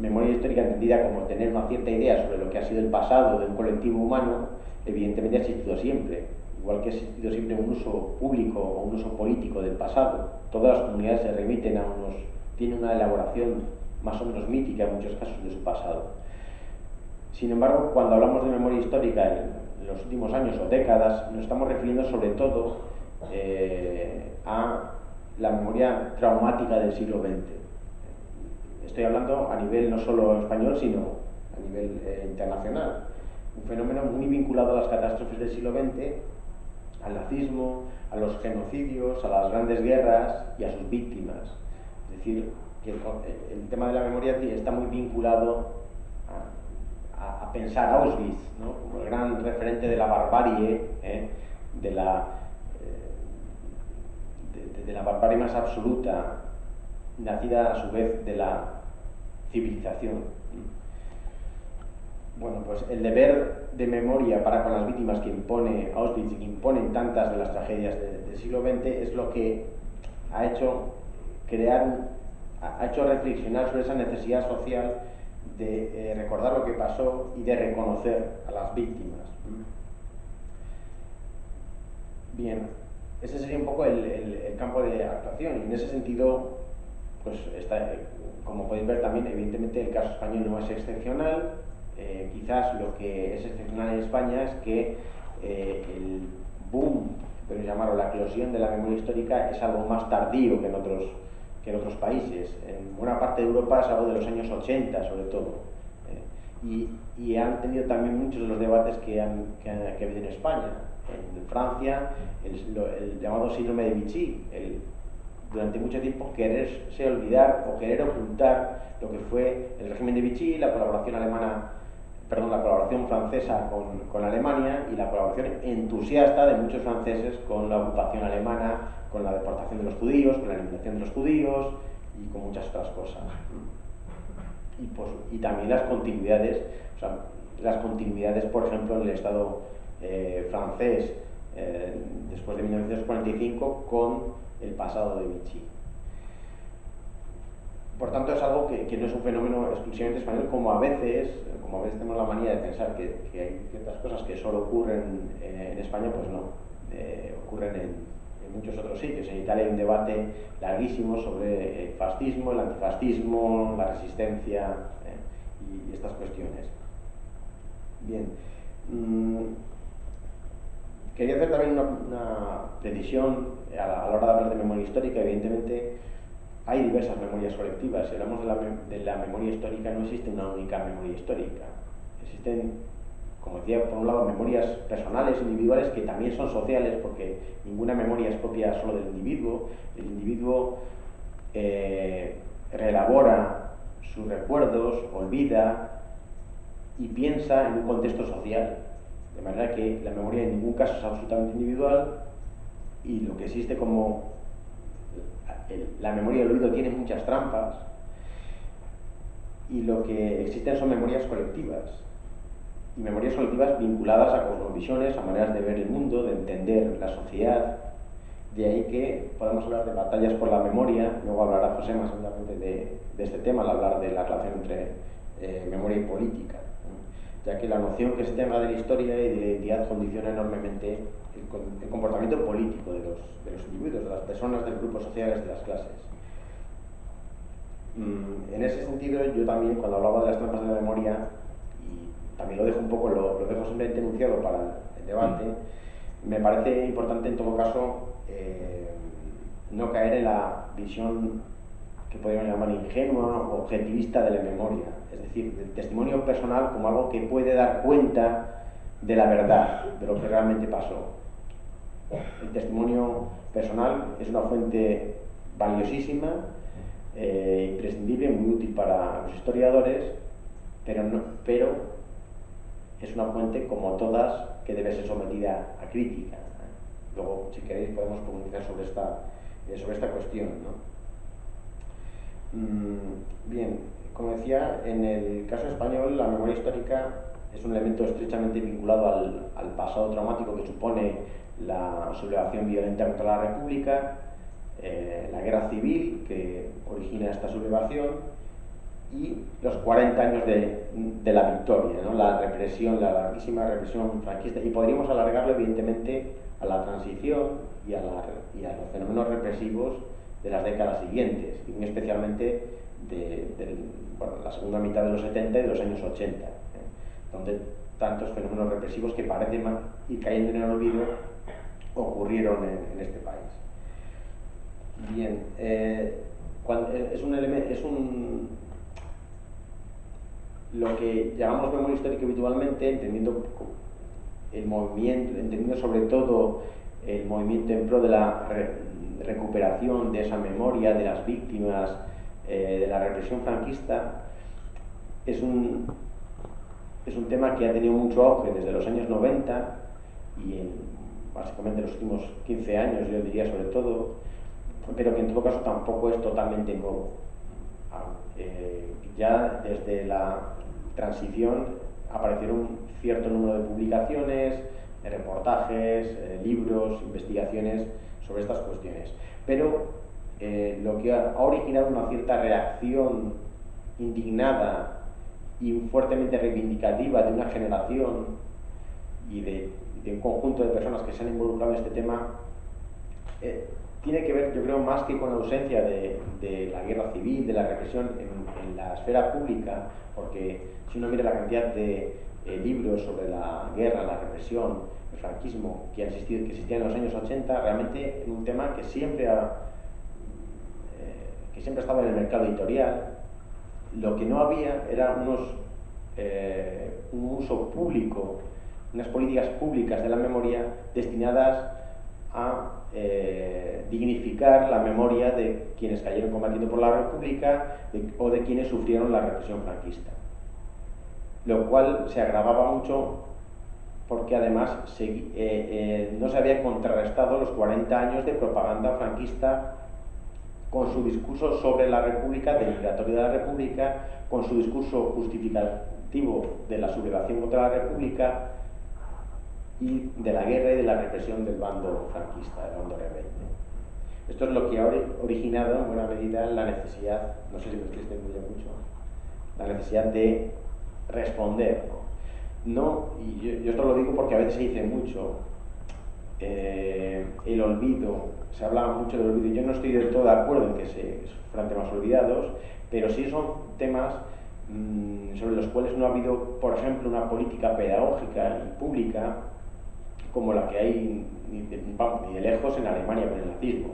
Memoria histórica entendida como tener una cierta idea sobre lo que ha sido el pasado de un colectivo humano, evidentemente ha existido siempre, igual que ha existido siempre un uso público o un uso político del pasado. Todas las comunidades se remiten tienen una elaboración más o menos mítica en muchos casos de su pasado. Sin embargo, cuando hablamos de memoria histórica en los últimos años o décadas, nos estamos refiriendo sobre todo a la memoria traumática del siglo XX. Estoy hablando a nivel no solo español, sino a nivel internacional. Un fenómeno muy vinculado a las catástrofes del siglo XX, al nazismo, a los genocidios, a las grandes guerras y a sus víctimas. Es decir, que el tema de la memoria está muy vinculado a pensar Auschwitz, ¿no?, como el gran referente de la barbarie, de la barbarie más absoluta, nacida a su vez de la civilización. Bueno, pues el deber de memoria para con las víctimas que impone Auschwitz y que imponen tantas de las tragedias del siglo XX es lo que ha hecho reflexionar sobre esa necesidad social de recordar lo que pasó y de reconocer a las víctimas. Bien, ese sería un poco el campo de actuación, y en ese sentido, pues como podéis ver también, evidentemente el caso español no es excepcional. Quizás lo que es excepcional en España es que el boom, podemos llamarlo la eclosión de la memoria histórica, es algo más tardío que en otros países. En buena parte de Europa es algo de los años 80 sobre todo, y han tenido también muchos de los debates que ha habido en España. En Francia, el llamado síndrome de Vichy, durante mucho tiempo quererse olvidar o querer ocultar lo que fue el régimen de Vichy, la colaboración francesa con Alemania, y la colaboración entusiasta de muchos franceses con la ocupación alemana, con la deportación de los judíos, con la eliminación de los judíos y con muchas otras cosas. Y también las continuidades, por ejemplo, en el Estado francés después de 1945 con el pasado de Vichy. Por tanto, es algo que no es un fenómeno exclusivamente español, como a veces tenemos la manía de pensar que hay ciertas cosas que solo ocurren en España. Pues no, ocurren en muchos otros sitios. En Italia hay un debate larguísimo sobre el fascismo, el antifascismo, la resistencia y estas cuestiones. Bien. Quería hacer también una precisión a la hora de hablar de memoria histórica. Evidentemente hay diversas memorias colectivas. Si hablamos de la memoria histórica, no existe una única memoria histórica. Existen como decía, por un lado memorias personales, individuales, que también son sociales, porque ninguna memoria es propia solo del individuo. El individuo reelabora sus recuerdos, olvida y piensa en un contexto social, de manera que la memoria en ningún caso es absolutamente individual, y lo que existe como la memoria del olvido tiene muchas trampas, y lo que existen son memorias colectivas, y memorias colectivas vinculadas a cosmovisiones, a maneras de ver el mundo, de entender la sociedad. De ahí que podemos hablar de batallas por la memoria. Luego hablará José más seguramente de este tema, al hablar de la relación entre memoria y política, ya que la noción que se tenga de la historia y de la identidad condiciona enormemente el comportamiento político de los individuos, de las personas, de los grupos sociales, de las clases. En ese sentido, yo también, cuando hablaba de las trampas de la memoria, y también lo dejo un poco, lo dejo simplemente enunciado para el debate, me parece importante en todo caso no caer en la visión que podríamos llamar ingenua o objetivista de la memoria, es decir, del testimonio personal como algo que puede dar cuenta de la verdad, de lo que realmente pasó. El testimonio personal es una fuente valiosísima, imprescindible, muy útil para los historiadores, pero es una fuente, como todas, que debe ser sometida a crítica. Luego, si queréis, podemos comunicar sobre esta cuestión, ¿no? Bien, como decía, en el caso español, la memoria histórica es un elemento estrechamente vinculado al pasado traumático que supone la sublevación violenta contra la República, la guerra civil que origina esta sublevación, y los 40 años de la victoria, ¿no? La represión, la larguísima represión franquista, y podríamos alargarlo evidentemente a la transición y a los fenómenos represivos de las décadas siguientes, y muy especialmente de la segunda mitad de los 70 y de los años 80, donde tantos fenómenos represivos que parecen ir cayendo en el olvido ocurrieron en este país. Bien, lo que llamamos memoria histórica habitualmente, entendiendo el movimiento, entendiendo sobre todo el movimiento en pro de la recuperación de esa memoria de las víctimas de la represión franquista, es un tema que ha tenido mucho auge desde los años 90 y básicamente en los últimos 15 años, yo diría, sobre todo, pero que en todo caso tampoco es totalmente nuevo. Ya desde la transición aparecieron un cierto número de publicaciones, reportajes, libros, investigaciones sobre estas cuestiones, pero lo que ha originado una cierta reacción indignada y fuertemente reivindicativa de una generación y de un conjunto de personas que se han involucrado en este tema tiene que ver, yo creo, más que con la ausencia de la guerra civil, de la represión en la esfera pública, porque si uno mira la cantidad de libros sobre la guerra, la represión, el franquismo que existían en los años 80, realmente en un tema que siempre ha estado en el mercado editorial. Lo que no había era un uso público, unas políticas públicas de la memoria destinadas a dignificar la memoria de quienes cayeron combatiendo por la República o de quienes sufrieron la represión franquista. Lo cual se agravaba mucho porque además no se había contrarrestado los 40 años de propaganda franquista con su discurso sobre la República, denigratorio de la República, con su discurso justificativo de la sublevación contra la República y de la guerra y de la represión del bando franquista, del bando rebelde. Esto es lo que ha originado en buena medida la necesidad, no sé si me estoy extendiendo mucho, la necesidad de responder. No, y yo esto lo digo porque a veces se dice mucho, el olvido, se habla mucho del olvido, yo no estoy del todo de acuerdo en que fueran temas olvidados, pero sí son temas sobre los cuales no ha habido, por ejemplo, una política pedagógica y pública como la que hay ni de lejos en Alemania con el nazismo,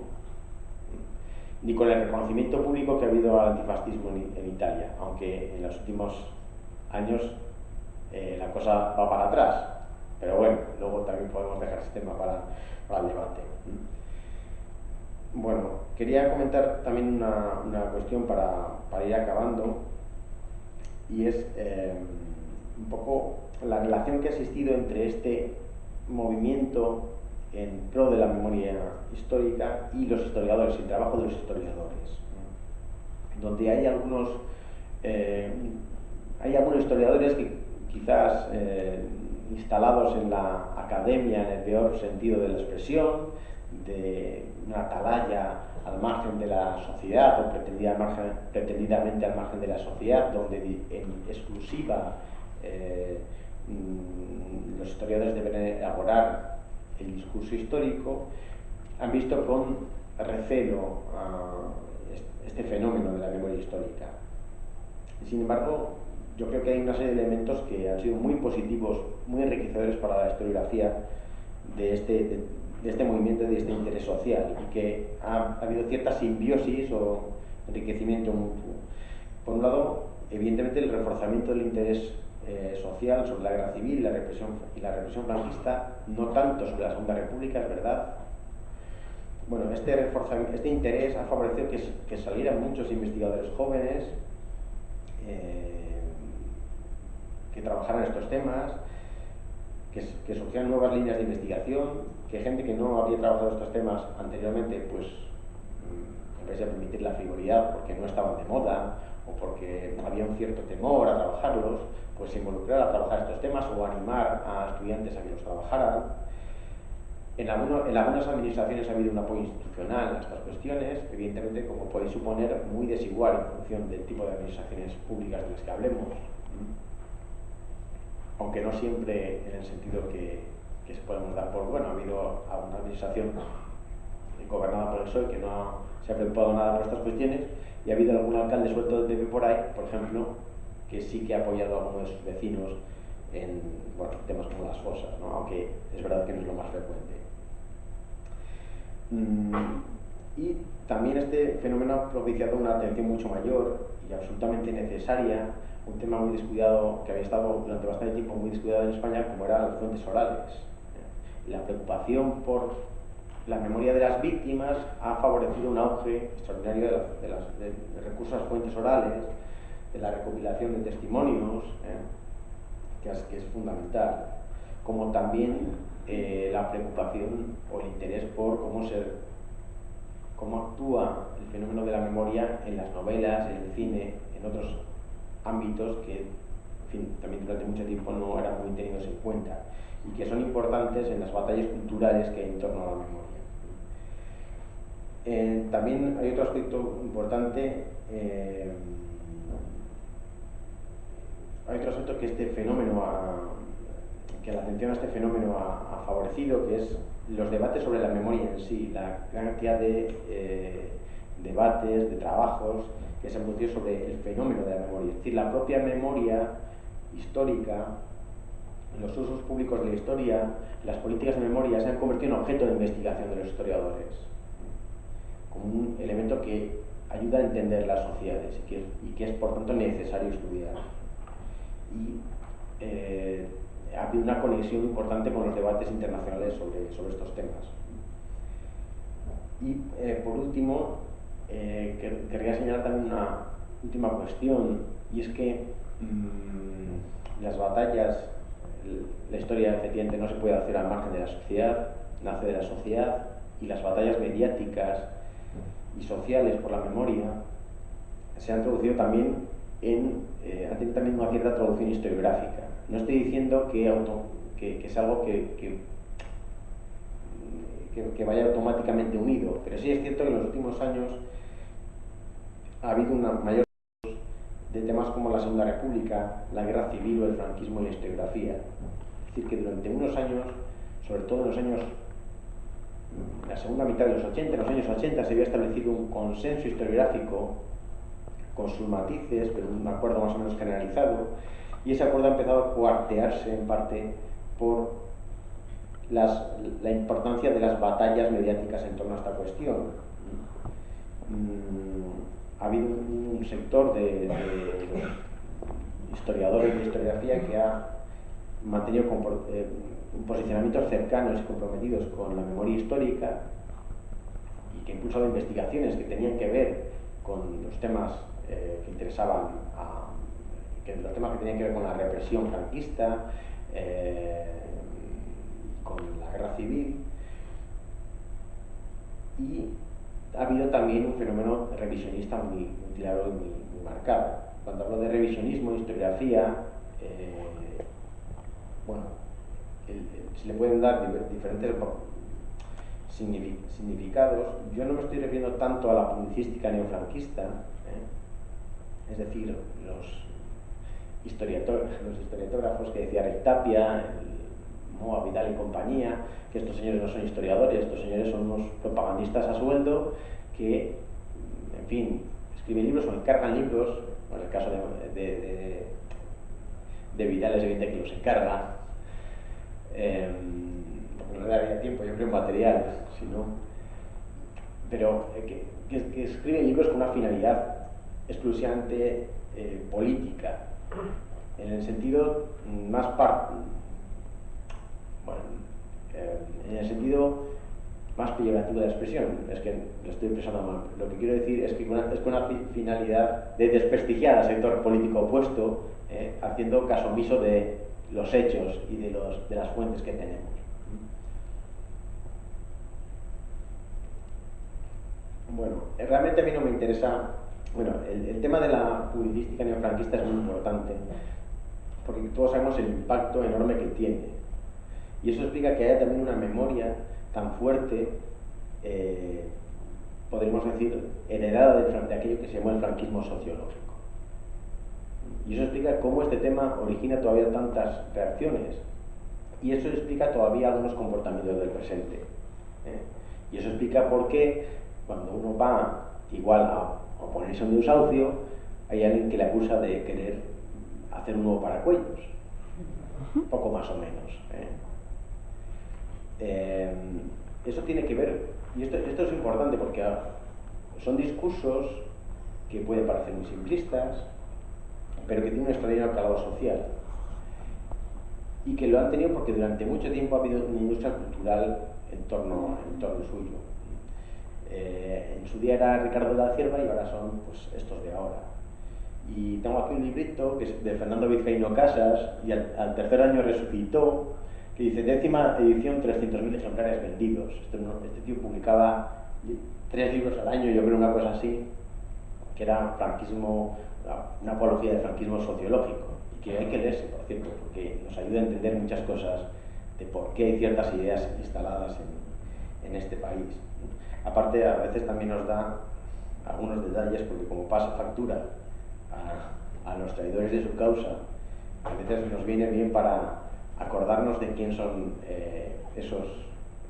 ni con el reconocimiento público que ha habido al antifascismo en Italia, aunque en los últimos años la cosa va para atrás. Pero bueno, luego también podemos dejar ese tema para el debate. Bueno, quería comentar también una cuestión para ir acabando, y es un poco la relación que ha existido entre este movimiento en pro de la memoria histórica y los historiadores, el trabajo de los historiadores, donde hay algunos historiadores que quizás instalados en la academia en el peor sentido de la expresión, de una atalaya al margen de la sociedad o pretendidamente al margen de la sociedad, donde en exclusiva los historiadores deben elaborar el discurso histórico, han visto con recelo este fenómeno de la memoria histórica. Sin embargo, yo creo que hay una serie de elementos que han sido muy positivos, muy enriquecedores para la historiografía de este movimiento y de este interés social, y que ha habido cierta simbiosis o enriquecimiento mutuo. Por un lado, evidentemente, el reforzamiento del interés social sobre la guerra civil y la represión franquista, no tanto sobre la Segunda República, es verdad. Bueno, este interés ha favorecido que salieran muchos investigadores jóvenes que trabajaran estos temas, que surgieran nuevas líneas de investigación, que gente que no había trabajado estos temas anteriormente, pues en vez de permitir la frivolidad porque no estaban de moda o porque había un cierto temor a trabajarlos, pues se involucrar a trabajar estos temas o animar a estudiantes a que los trabajaran. En algunas administraciones ha habido un apoyo institucional a estas cuestiones, evidentemente, como podéis suponer, muy desigual en función del tipo de administraciones públicas de las que hablemos, aunque no siempre en el sentido que se podemos dar por bueno. Ha habido alguna administración gobernada por el PSOE que no se ha preocupado nada por estas cuestiones, y ha habido algún alcalde suelto del PP por ahí, por ejemplo, que sí que ha apoyado a algunos de sus vecinos en temas como las fosas, ¿no? Aunque es verdad que no es lo más frecuente. Y también este fenómeno ha propiciado una atención mucho mayor y absolutamente necesaria, un tema muy descuidado, que había estado durante bastante tiempo muy descuidado en España, como eran las fuentes orales. La preocupación por la memoria de las víctimas ha favorecido un auge extraordinario de recursos a las fuentes orales, de la recopilación de testimonios, que es fundamental, como también la preocupación o el interés por cómo actúa el fenómeno de la memoria en las novelas, en el cine, en otros ámbitos que, en fin, también durante mucho tiempo no eran muy tenidos en cuenta y que son importantes en las batallas culturales que hay en torno a la memoria. También hay otro aspecto importante, que este fenómeno que la atención a este fenómeno ha favorecido, que es los debates sobre la memoria en sí, la gran cantidad de debates, de trabajos que se han producido sobre el fenómeno de la memoria, es decir, la propia memoria histórica, los usos públicos de la historia, las políticas de memoria se han convertido en objeto de investigación de los historiadores, como un elemento que ayuda a entender las sociedades y que es por tanto necesario estudiar. Y ha habido una conexión importante con los debates internacionales sobre estos temas. Y por último, querría señalar también una última cuestión, y es que las batallas, la historia efectivamente no se puede hacer al margen de la sociedad, nace de la sociedad, y las batallas mediáticas y sociales por la memoria se han traducido también han tenido también una cierta traducción historiográfica. No estoy diciendo que es algo que vaya automáticamente unido, pero sí es cierto que en los últimos años ha habido una mayor de temas como la Segunda República, la Guerra Civil o el franquismo en la historiografía. Es decir, que durante unos años, sobre todo en los años, la segunda mitad de los 80, en los años 80 se había establecido un consenso historiográfico con sus matices, pero un acuerdo más o menos generalizado, y ese acuerdo ha empezado a cuartearse en parte por la importancia de las batallas mediáticas en torno a esta cuestión. Ha habido un sector de historiadores de historiografía que ha mantenido posicionamientos cercanos y comprometidos con la memoria histórica y que ha impulsado investigaciones que tenían que ver con los temas que interesaban los temas que tenían que ver con la represión franquista, con la guerra civil. Y ha habido también un fenómeno revisionista muy claro y muy marcado. Cuando hablo de revisionismo, historiografía, bueno, se le pueden dar diferentes significados. Yo no me estoy refiriendo tanto a la publicística neofranquista, es decir, los historiógrafos que decía Rick Tapia, Moa, Vidal y compañía, que estos señores no son historiadores, estos señores son unos propagandistas a sueldo que, en fin, escriben libros o encargan libros. En el caso de Vidal es evidente que los encarga, porque no le daría tiempo, yo creo, en material, sino, pero que escriben libros con una finalidad exclusivamente política, en el sentido más en el sentido más peyorativo de la expresión. Es que lo estoy expresando mal. Lo que quiero decir es que con una finalidad de desprestigiar al sector político opuesto, haciendo caso omiso de los hechos y de las fuentes que tenemos. Bueno, realmente a mí no me interesa. Bueno, el tema de la publicística neofranquista es muy importante, porque todos sabemos el impacto enorme que tiene. Y eso explica que haya también una memoria tan fuerte, podríamos decir, heredada de aquello que se llama el franquismo sociológico. Y eso explica cómo este tema origina todavía tantas reacciones. Y eso explica todavía algunos comportamientos del presente. Y eso explica por qué cuando uno va igual a oponerse a un desahucio, hay alguien que le acusa de querer hacer un nuevo paracuellos. Poco más o menos. Eso tiene que ver, y esto es importante porque son discursos que pueden parecer muy simplistas, pero que tienen un extraordinario calado social, y que lo han tenido porque durante mucho tiempo ha habido una industria cultural en torno suyo. En su día era Ricardo de la Cierva y ahora son pues estos de ahora. Y tengo aquí un librito que es de Fernando Vizcaíno Casas, y al tercer año resucitó, que dice 10ª edición, 300.000 ejemplares vendidos. Este tío publicaba 3 libros al año, yo creo, una cosa así, que era franquismo, una apología del franquismo sociológico, y que hay que leerse, por cierto, porque nos ayuda a entender muchas cosas de por qué hay ciertas ideas instaladas en este país. Aparte, a veces también nos da algunos detalles, porque como pasa factura a los traidores de su causa, a veces nos viene bien para acordarnos de quién son esos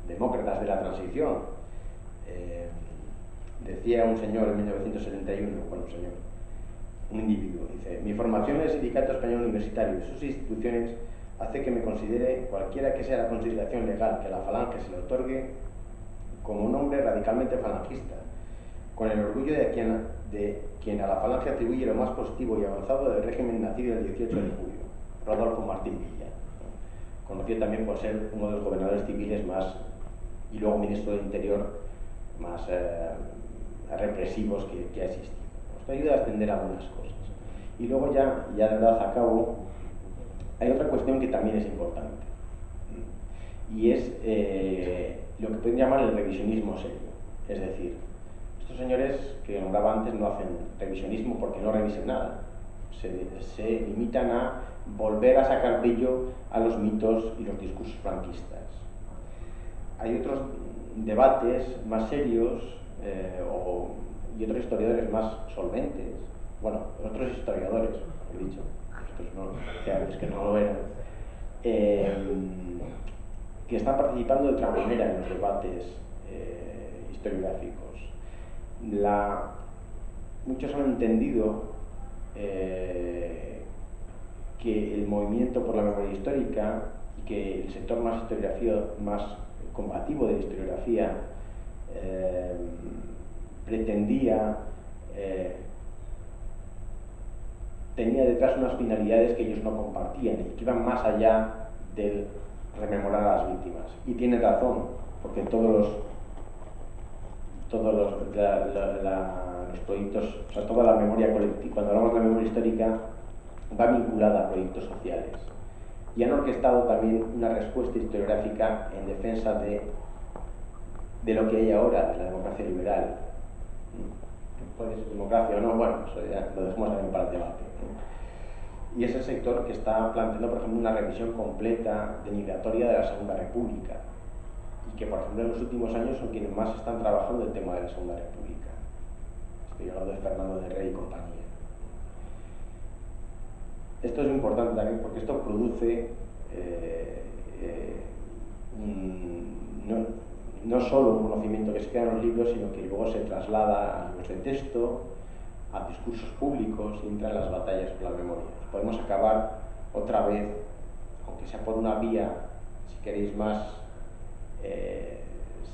demócratas de la transición. Decía un señor en 1971, un individuo, dice: mi formación en el Sindicato Español Universitario y sus instituciones hace que me considere, cualquiera que sea la consideración legal que a la Falange se le otorgue, como un hombre radicalmente falangista, con el orgullo de quien a la Falange atribuye lo más positivo y avanzado del régimen nacido el 18 de julio, Rodolfo Martín Villa, conocido también por ser uno de los gobernadores civiles más, y luego ministro del Interior, más represivos que ha existido. Esto ayuda a extender algunas cosas. Y luego ya de verdad a cabo, hay otra cuestión que también es importante, y es lo que pueden llamar el revisionismo serio. Es decir, estos señores que nombraba antes no hacen revisionismo porque no revisen nada, se limitan a volver a sacar brillo a los mitos y los discursos franquistas. Hay otros debates más serios y otros historiadores más solventes, bueno, otros historiadores, he dicho, estos no, es que no lo eran, que están participando de otra manera en los debates historiográficos. Muchos han entendido que el movimiento por la memoria histórica y que el sector más combativo de la historiografía pretendía tenía detrás unas finalidades que ellos no compartían y que iban más allá del rememorar a las víctimas. Y tiene razón, porque los proyectos, o sea, toda la memoria colectiva, cuando hablamos de la memoria histórica, va vinculada a proyectos sociales. Y han orquestado también una respuesta historiográfica en defensa de lo que hay ahora, de la democracia liberal. Puede ser democracia o no, bueno, eso ya lo dejamos también para el debate. Y es el sector que está planteando, por ejemplo, una revisión completa, denigratoria de la Segunda República. Y que, por ejemplo, en los últimos años son quienes más están trabajando el tema de la Segunda República. Estoy hablando de Fernando de Rey y compañía. Esto es importante también porque esto produce no solo un conocimiento que se queda en los libros, sino que luego se traslada a libros de texto, a discursos públicos y entra en las batallas por la memoria. Podemos acabar otra vez, aunque sea por una vía, si queréis, más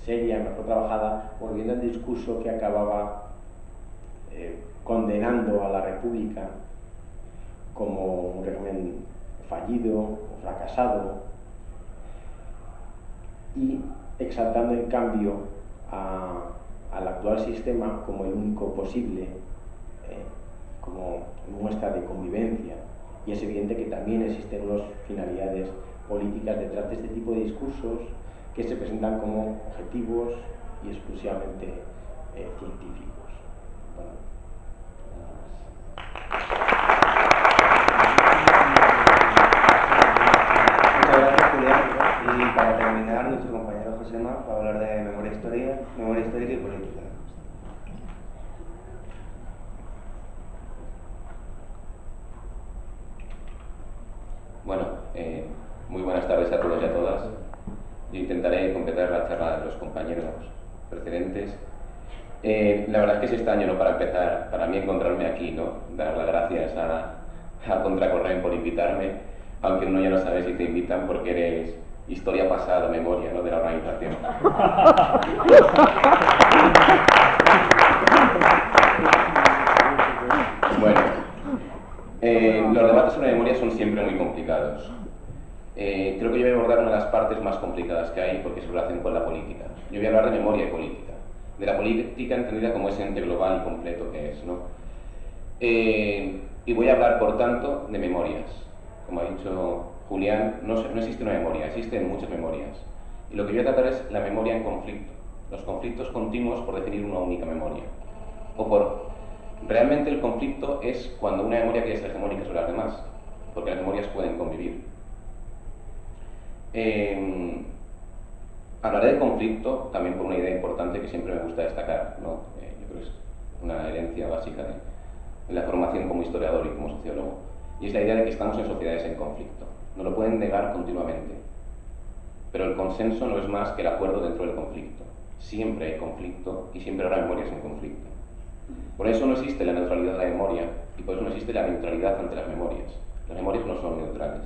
seria, mejor trabajada, volviendo al discurso que acababa condenando a la República como un régimen fallido o fracasado y exaltando en cambio al actual sistema como el único posible, como muestra de convivencia. Y es evidente que también existen unas finalidades políticas detrás de este tipo de discursos que se presentan como objetivos y exclusivamente científicos. Bueno, muchas gracias, Julián. Y para terminar, nuestro compañero Josema va a hablar de memoria histórica y política. Bueno, muy buenas tardes a todos y a todas. Yo intentaré completar la charla de los compañeros precedentes. La verdad es que es extraño, ¿no?, para empezar, para mí encontrarme aquí, ¿no?, dar las gracias a Contracorrent por invitarme, aunque uno ya no sabe si te invitan porque eres historia pasada, memoria, ¿no?, de la organización. Bueno, los debates sobre memoria son siempre muy complicados. Creo que yo voy a abordar una de las partes más complicadas que hay porque se relaciona con la política. Yo voy a hablar de memoria y política, de la política entendida como ese ente global y completo que es, ¿no? Y voy a hablar, por tanto, de memorias. Como ha dicho Julián, no existe una memoria, existen muchas memorias. Y lo que voy a tratar es la memoria en conflicto, los conflictos continuos por definir una única memoria. Realmente el conflicto es cuando una memoria quiere ser hegemónica sobre las demás, porque las memorias pueden convivir. Hablaré de conflicto también por una idea importante que siempre me gusta destacar, ¿no? Yo creo que es una herencia básica de la formación como historiador y como sociólogo, y es la idea de que estamos en sociedades en conflicto. No lo pueden negar continuamente, pero el consenso no es más que el acuerdo dentro del conflicto. Siempre hay conflicto y siempre habrá memorias en conflicto. Por eso no existe la neutralidad de la memoria y por eso no existe la neutralidad ante las memorias. Las memorias no son neutrales.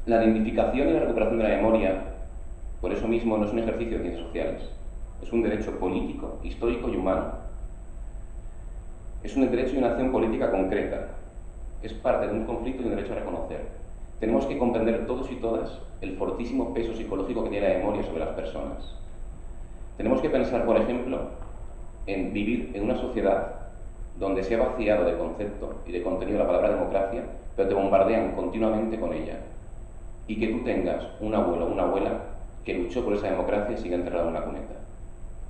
La identificación y la recuperación de la memoria, por eso mismo, no es un ejercicio de ciencias sociales. Es un derecho político, histórico y humano. Es un derecho y una acción política concreta. Es parte de un conflicto y un derecho a reconocer. Tenemos que comprender todos y todas el fortísimo peso psicológico que tiene la memoria sobre las personas. Tenemos que pensar, por ejemplo, en vivir en una sociedad donde se ha vaciado de concepto y de contenido la palabra democracia, pero te bombardean continuamente con ella. Y que tú tengas un abuelo o una abuela que luchó por esa democracia y sigue enterrado en una cuneta.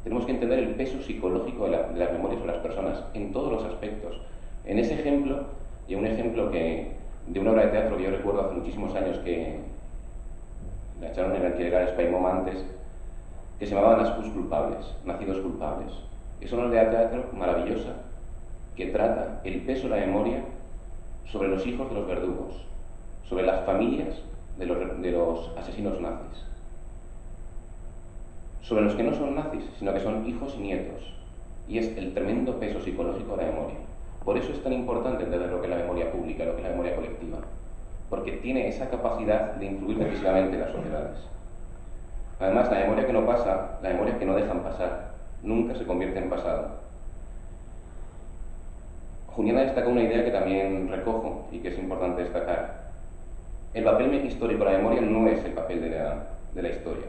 Tenemos que entender el peso psicológico de las memorias de las personas en todos los aspectos. En ese ejemplo, y un ejemplo de una obra de teatro que yo recuerdo hace muchísimos años que la echaron en el Alquiler Spaimom antes, que se llamaban Nascuts culpables, nacidos culpables. Es una obra de teatro maravillosa que trata el peso de la memoria sobre los hijos de los verdugos, sobre las familias de los asesinos nazis, sobre los que no son nazis, sino que son hijos y nietos, y es el tremendo peso psicológico de la memoria. Por eso es tan importante entender lo que es la memoria pública, lo que es la memoria colectiva, porque tiene esa capacidad de influir decisivamente en las sociedades. Además, la memoria que no pasa, la memoria que no dejan pasar, nunca se convierte en pasado. Juniana destaca una idea que también recojo y que es importante destacar. El papel histórico de la memoria no es el papel de la historia.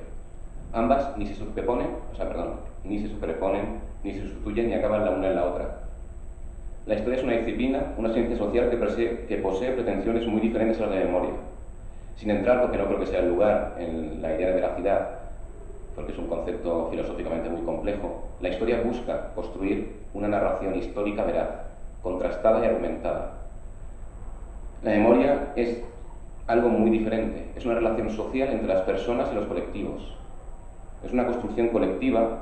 Ambas ni se superponen, ni se sustituyen ni acaban la una en la otra. La historia es una disciplina, una ciencia social que posee pretensiones muy diferentes a las de la memoria. Sin entrar, porque no creo que sea el lugar, en la idea de veracidad, porque es un concepto filosóficamente muy complejo, la historia busca construir una narración histórica veraz, contrastada y argumentada. La memoria es algo muy diferente, es una relación social entre las personas y los colectivos. Es una construcción colectiva,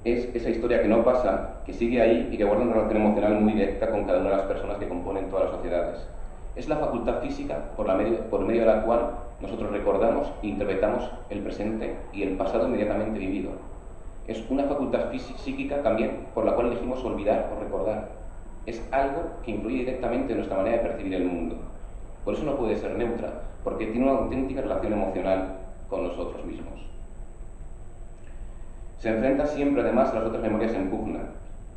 es esa historia que no pasa, que sigue ahí y que guarda una relación emocional muy directa con cada una de las personas que componen todas las sociedades. Es la facultad física por medio de la cual nosotros recordamos e interpretamos el presente y el pasado inmediatamente vivido. Es una facultad psíquica también por la cual elegimos olvidar o recordar. Es algo que influye directamente en nuestra manera de percibir el mundo. Por eso no puede ser neutra, porque tiene una auténtica relación emocional con nosotros mismos. Se enfrenta siempre, además, a las otras memorias en pugna.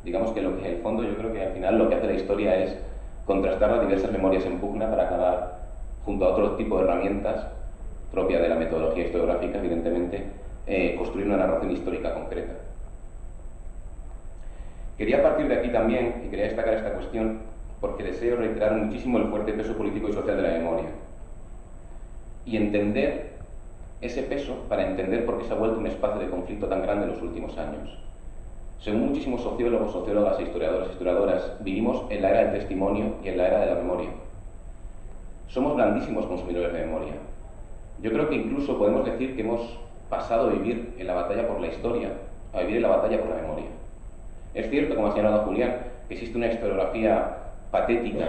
Digamos que en el fondo yo creo que al final lo que hace la historia es contrastar las diversas memorias en pugna para acabar, junto a otro tipo de herramientas, propia de la metodología historiográfica, evidentemente, construir una narración histórica concreta. Quería partir de aquí también, y quería destacar esta cuestión, porque deseo reiterar muchísimo el fuerte peso político y social de la memoria. Y entender ese peso para entender por qué se ha vuelto un espacio de conflicto tan grande en los últimos años. Según muchísimos sociólogos, sociólogas e historiadoras, vivimos en la era del testimonio y en la era de la memoria. Somos grandísimos consumidores de memoria. Yo creo que incluso podemos decir que hemos pasado a vivir en la batalla por la historia, a vivir en la batalla por la memoria. Es cierto, como ha señalado Julián, que existe una historiografía patética,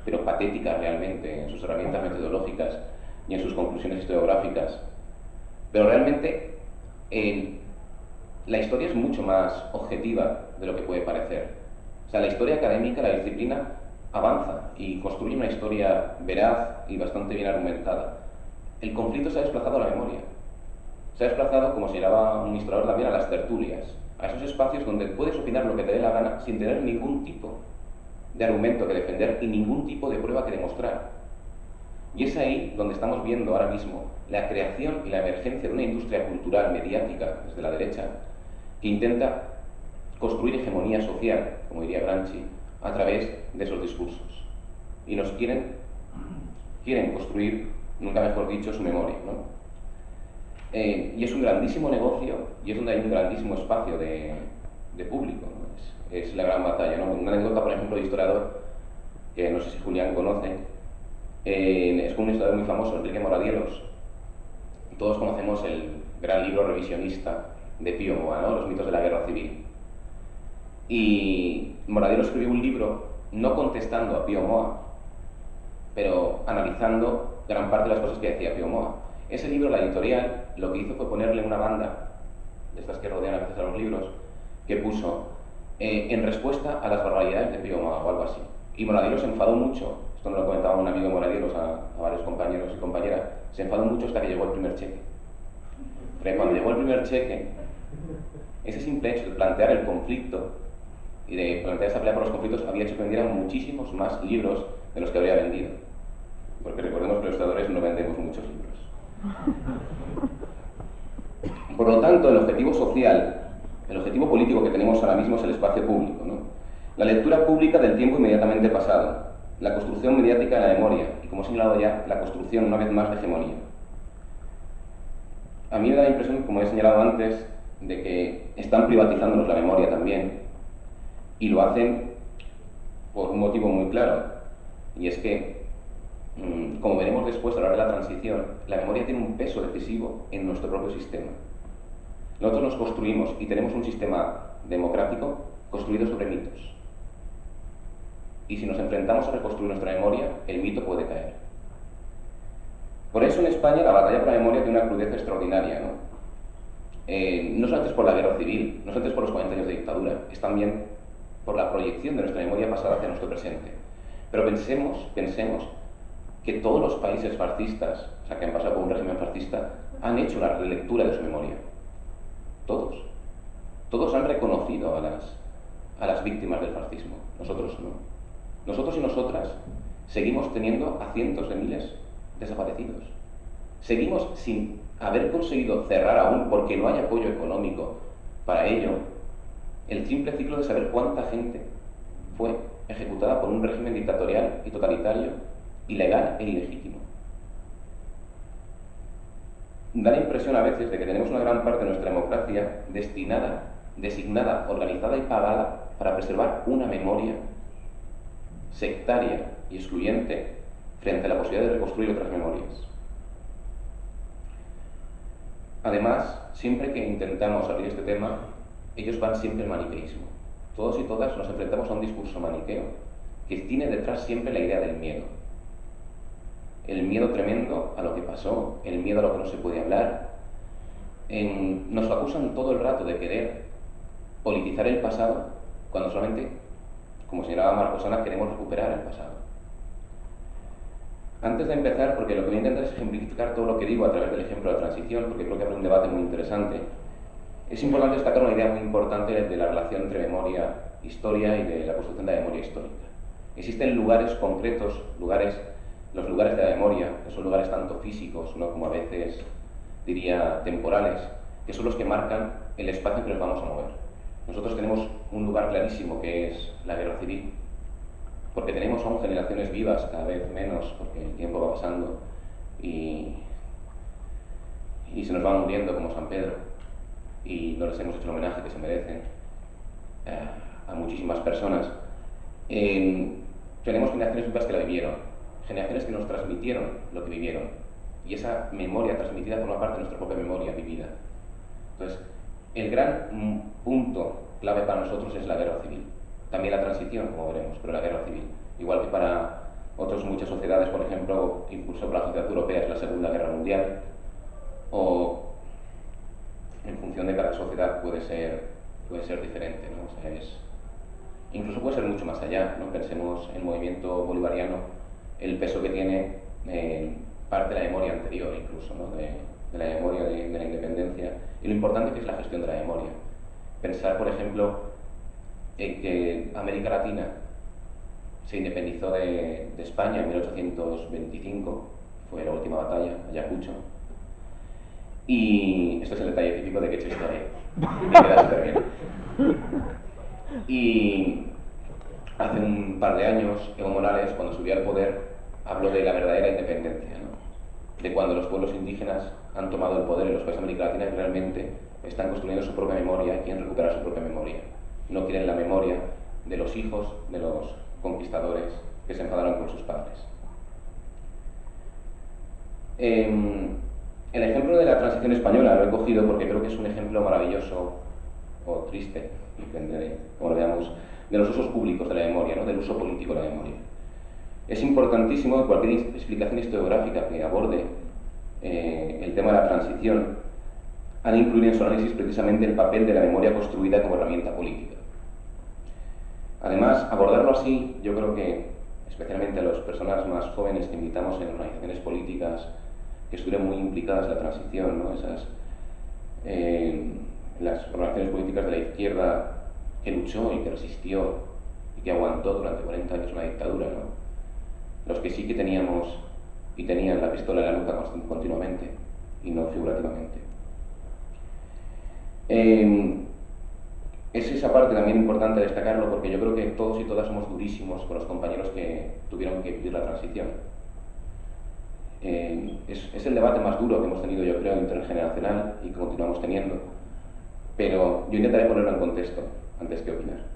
pero patética realmente en sus herramientas metodológicas y en sus conclusiones historiográficas. Pero realmente la historia es mucho más objetiva de lo que puede parecer. O sea, la historia académica, la disciplina, avanza y construye una historia veraz y bastante bien argumentada. El conflicto se ha desplazado a la memoria. Se ha desplazado, como señalaba un historiador también, a las tertulias, a esos espacios donde puedes opinar lo que te dé la gana sin tener ningún tipo de argumento que defender y ningún tipo de prueba que demostrar. Y es ahí donde estamos viendo ahora mismo la creación y la emergencia de una industria cultural mediática desde la derecha que intenta construir hegemonía social, como diría Gramsci, a través de esos discursos. Y nos quieren construir, nunca mejor dicho, su memoria, ¿no? Y es un grandísimo negocio y es donde hay un grandísimo espacio de público, ¿no? Es la gran batalla, ¿no? Una anécdota, por ejemplo, de historiador, que no sé si Julián conoce, es un historiador muy famoso, Enrique Moradielos. Todos conocemos el gran libro revisionista de Pío Moa, ¿no? Los mitos de la guerra civil. Y Moradielos escribió un libro no contestando a Pío Moa, pero analizando gran parte de las cosas que decía Pío Moa. Ese libro, la editorial, lo que hizo fue ponerle una banda, de estas que rodean a veces a los libros, que puso en respuesta a las barbaridades de Pío Moa o algo así. Y Moradielos se enfadó mucho, esto nos lo comentaba un amigo de Moradielos a varios compañeros y compañeras, se enfadó mucho hasta que llegó el primer cheque. Pero cuando llegó el primer cheque, ese simple hecho de plantear el conflicto y de plantear esa pelea por los conflictos había hecho que vendieran muchísimos más libros de los que habría vendido. Porque recordemos que los historiadores no vendemos muchos libros. Por lo tanto, el objetivo social, el objetivo político que tenemos ahora mismo es el espacio público, ¿no? La lectura pública del tiempo inmediatamente pasado, la construcción mediática de la memoria y, como he señalado ya, la construcción una vez más de hegemonía. A mí me da la impresión, como he señalado antes, de que están privatizándonos la memoria también y lo hacen por un motivo muy claro, y es que, como veremos después a la hora de la transición, la memoria tiene un peso decisivo en nuestro propio sistema. Nosotros nos construimos y tenemos un sistema democrático construido sobre mitos. Y si nos enfrentamos a reconstruir nuestra memoria, el mito puede caer. Por eso en España la batalla por la memoria tiene una crudeza extraordinaria, ¿no? No solamente por la guerra civil, no solamente por los 40 años de dictadura, es también por la proyección de nuestra memoria pasada hacia nuestro presente. Pero pensemos que todos los países fascistas, o sea, que han pasado por un régimen fascista, han hecho una relectura de su memoria. Todos. Todos han reconocido a a las víctimas del fascismo. Nosotros no. Nosotros y nosotras seguimos teniendo a cientos de miles desaparecidos. Seguimos sin haber conseguido cerrar aún, porque no hay apoyo económico para ello, el simple ciclo de saber cuánta gente fue ejecutada por un régimen dictatorial y totalitario, ilegal e ilegítimo. Da la impresión a veces de que tenemos una gran parte de nuestra democracia designada, organizada y pagada para preservar una memoria sectaria y excluyente frente a la posibilidad de reconstruir otras memorias. Además, siempre que intentamos abrir este tema, ellos van siempre al maniqueísmo. Todos y todas nos enfrentamos a un discurso maniqueo que tiene detrás siempre la idea del miedo. El miedo tremendo a lo que pasó, el miedo a lo que no se puede hablar. Nos acusan todo el rato de querer politizar el pasado, cuando solamente, como señalaba Marcos Ana, queremos recuperar el pasado. Antes de empezar, porque lo que voy a intentar es ejemplificar todo lo que digo a través del ejemplo de la transición, porque creo que habrá un debate muy interesante, es importante destacar una idea muy importante de la relación entre memoria, historia y de la construcción de la memoria histórica. Existen lugares concretos, los lugares de la memoria, que son lugares tanto físicos, ¿no?, como a veces diría temporales, que son los que marcan el espacio en que nos vamos a mover. Nosotros tenemos un lugar clarísimo que es la guerra civil, porque tenemos aún generaciones vivas, cada vez menos, porque el tiempo va pasando y se nos van muriendo como San Pedro, y no les hemos hecho el homenaje que se merecen a muchísimas personas. Tenemos generaciones vivas que la vivieron, generaciones que nos transmitieron lo que vivieron, y esa memoria transmitida forma parte de nuestra propia memoria vivida. Entonces, el gran punto clave para nosotros es la guerra civil. También la transición, como veremos, pero la guerra civil. Igual que para otras muchas sociedades, por ejemplo, impulsado por la sociedad europea, es la Segunda Guerra Mundial, o en función de cada sociedad puede ser diferente, ¿no? O sea, incluso puede ser mucho más allá, ¿no? Pensemos en el movimiento bolivariano, el peso que tiene parte de la memoria anterior, incluso, ¿no?, de la memoria de la independencia, y lo importante que es la gestión de la memoria. Pensar, por ejemplo, que América Latina se independizó de España en 1825, fue la última batalla, Ayacucho, y esto es el detalle típico de que he hecho historia, me queda súper bien. Y hace un par de años, Evo Morales, cuando subió al poder, habló de la verdadera independencia, ¿no?, de cuando los pueblos indígenas han tomado el poder en los países de América Latina y realmente están construyendo su propia memoria y quieren recuperar su propia memoria. No quieren la memoria de los hijos de los conquistadores que se enfadaron con sus padres. El ejemplo de la transición española lo he cogido porque creo que es un ejemplo maravilloso, o triste, depende de cómo lo veamos, de los usos públicos de la memoria, ¿no?, del uso político de la memoria. Es importantísimo que cualquier explicación historiográfica que aborde el tema de la transición ha de incluir en su análisis precisamente el papel de la memoria construida como herramienta política. Además, abordarlo así, yo creo que, especialmente a las personas más jóvenes que invitamos en organizaciones políticas que estuvieron muy implicadas en la transición, ¿no?, las organizaciones políticas de la izquierda que luchó y que resistió y que aguantó durante 40 años una dictadura, ¿no?, los que sí que teníamos y tenían la pistola en la nuca continuamente y no figurativamente. Es esa parte también importante destacarlo porque yo creo que todos y todas somos durísimos con los compañeros que tuvieron que vivir la transición. Es el debate más duro que hemos tenido, yo creo, intergeneracional y que continuamos teniendo, pero yo intentaré ponerlo en contexto antes que opinar.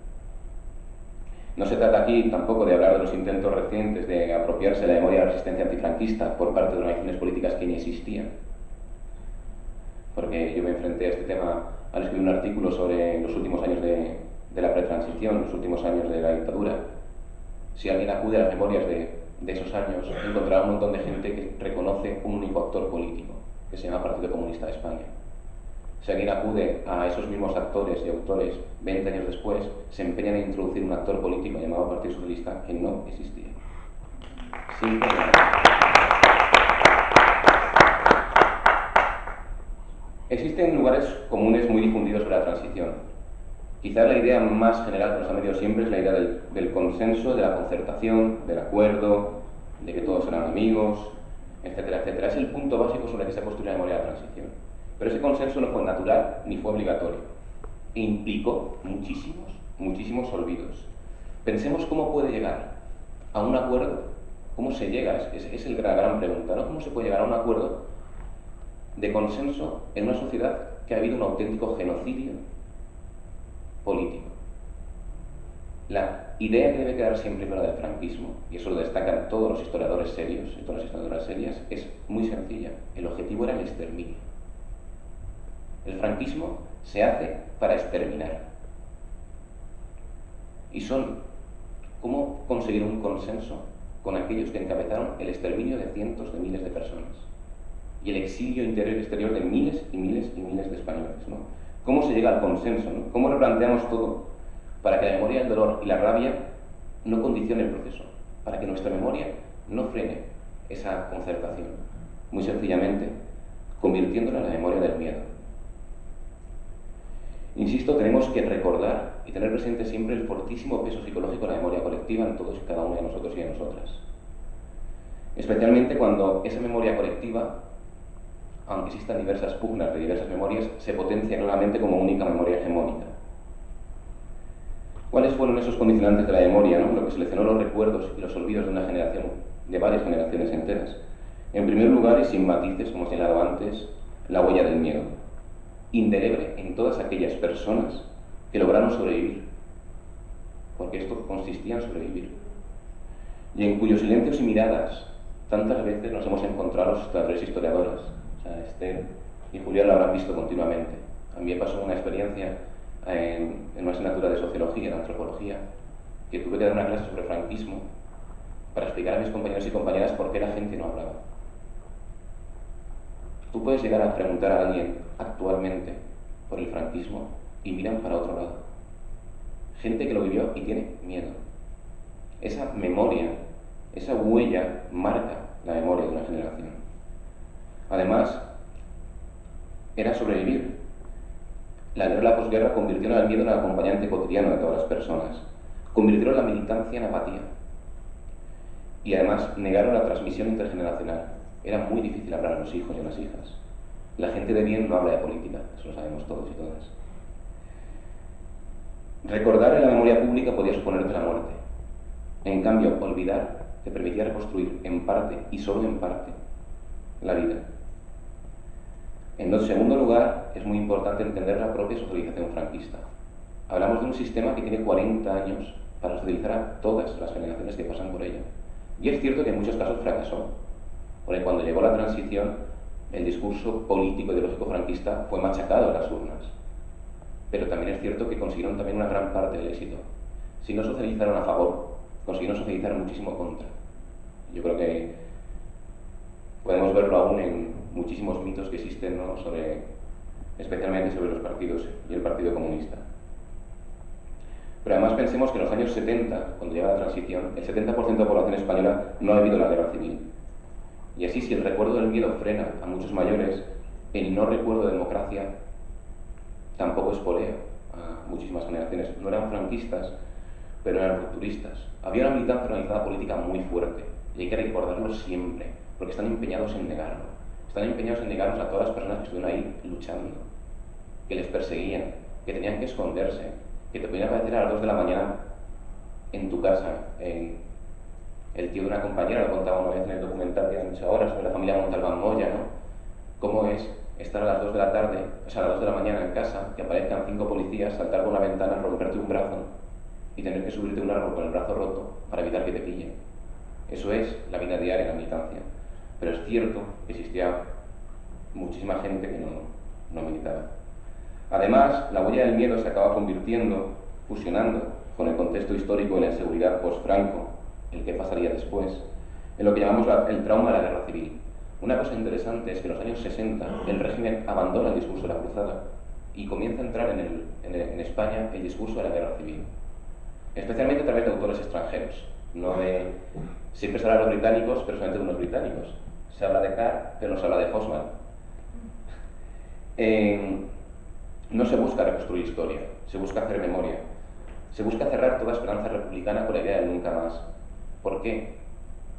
No se trata aquí tampoco de hablar de los intentos recientes de apropiarse de la memoria de la resistencia antifranquista por parte de organizaciones políticas que ni existían, porque yo me enfrenté a este tema al escribir un artículo sobre los últimos años de la pretransición, los últimos años de la dictadura. Si alguien acude a las memorias de esos años, encontrará un montón de gente que reconoce un único actor político, que se llama Partido Comunista de España. Si alguien acude a esos mismos actores y autores 20 años después, se empeñan en introducir un actor político llamado Partido Socialista que no existía. Simplemente. Existen lugares comunes muy difundidos sobre la transición, Quizás la idea más general que nos ha medido siempre es la idea del consenso, de la concertación, del acuerdo, de que todos serán amigos, etcétera, etcétera. Es el punto básico sobre el que se ha construido la memoria de la transición. Pero ese consenso no fue natural ni fue obligatorio. E implicó muchísimos olvidos. Pensemos cómo puede llegar a un acuerdo, cómo se llega, es la gran pregunta, ¿no? ¿Cómo se puede llegar a un acuerdo de consenso en una sociedad que ha habido un auténtico genocidio político? La idea que debe quedar siempre clara del franquismo, y eso lo destacan todos los historiadores serios y todas las historiadoras serias, es muy sencilla. El objetivo era el exterminio. El franquismo se hace para exterminar. Y son cómo conseguir un consenso con aquellos que encabezaron el exterminio de cientos de miles de personas y el exilio interior y exterior de miles y miles y miles de españoles, ¿no? ¿Cómo se llega al consenso, ¿no? ¿Cómo replanteamos todo para que la memoria del dolor y la rabia no condicione el proceso? Para que nuestra memoria no frene esa concertación. Muy sencillamente, convirtiéndola en la memoria del miedo. Insisto, tenemos que recordar y tener presente siempre el fortísimo peso psicológico de la memoria colectiva en todos y cada uno de nosotros y de nosotras. Especialmente cuando esa memoria colectiva, aunque existan diversas pugnas de diversas memorias, se potencia nuevamente como única memoria hegemónica. ¿Cuáles fueron esos condicionantes de la memoria, ¿no? Lo que seleccionó los recuerdos y los olvidos de una generación, de varias generaciones enteras? En primer lugar, y sin matices, como he señalado antes, la huella del miedo, indeleble en todas aquellas personas que lograron sobrevivir, porque esto consistía en sobrevivir, y en cuyos silencios y miradas tantas veces nos hemos encontrado las tres historiadoras. O sea, Esther y Julián la habrán visto continuamente. A mí me pasó una experiencia en una asignatura de sociología, de antropología, que tuve que dar una clase sobre franquismo para explicar a mis compañeros y compañeras por qué la gente no hablaba. Tú puedes llegar a preguntar a alguien actualmente por el franquismo y miran para otro lado. Gente que lo vivió y tiene miedo. Esa memoria, esa huella marca la memoria de una generación. Además, era sobrevivir. La guerra y la posguerra convirtieron al miedo en el acompañante cotidiano de todas las personas. Convirtieron la militancia en apatía. Y además negaron la transmisión intergeneracional. Era muy difícil hablar a los hijos y a las hijas. La gente de bien no habla de política, eso lo sabemos todos y todas. Recordar en la memoria pública podía suponerte la muerte. En cambio, olvidar te permitía reconstruir en parte, y solo en parte, la vida. En segundo lugar, es muy importante entender la propia socialización franquista. Hablamos de un sistema que tiene 40 años para socializar a todas las generaciones que pasan por ella. Y es cierto que en muchos casos fracasó, porque cuando llegó la transición, el discurso político y ideológico franquista fue machacado en las urnas. Pero también es cierto que consiguieron también una gran parte del éxito. Si no socializaron a favor, consiguieron socializar muchísimo contra. Yo creo que podemos verlo aún en muchísimos mitos que existen, ¿no? Especialmente sobre los partidos y el Partido Comunista. Pero además pensemos que en los años 70, cuando llega la transición, el 70% de la población española no ha vivido la guerra civil. Y así, si el recuerdo del miedo frena a muchos mayores, el no recuerdo de democracia tampoco espolea a muchísimas generaciones. No eran franquistas, pero eran rupturistas. Había una militancia organizada política muy fuerte, y hay que recordarlo siempre, porque están empeñados en negarlo. Están empeñados en negarnos a todas las personas que estuvieron ahí luchando, que les perseguían, que tenían que esconderse, que te podían aparecer a las 2 de la mañana en tu casa. El tío de una compañera lo contaba una vez en el documental que han hecho ahora sobre la familia Montalbán Moya, ¿no? Cómo es estar a las 2 de la tarde, o sea, a las 2 de la mañana en casa, que aparezcan 5 policías, saltar por una ventana, romperte un brazo y tener que subirte a un árbol con el brazo roto para evitar que te pillen. Eso es la vida diaria en la militancia. Pero es cierto que existía muchísima gente que no militaba. Además, la huella del miedo se acaba convirtiendo, fusionando con el contexto histórico de la inseguridad post-Franco, el que pasaría después, en lo que llamamos el trauma de la guerra civil. Una cosa interesante es que en los años 60 el régimen abandona el discurso de la cruzada y comienza a entrar en España el discurso de la guerra civil, especialmente a través de autores extranjeros. Siempre se habla de los británicos, pero solamente de unos británicos. Se habla de Carr, pero no se habla de Hobsbawm. No se busca reconstruir historia, se busca hacer memoria. Se busca cerrar toda esperanza republicana con la idea del nunca más. ¿Por qué?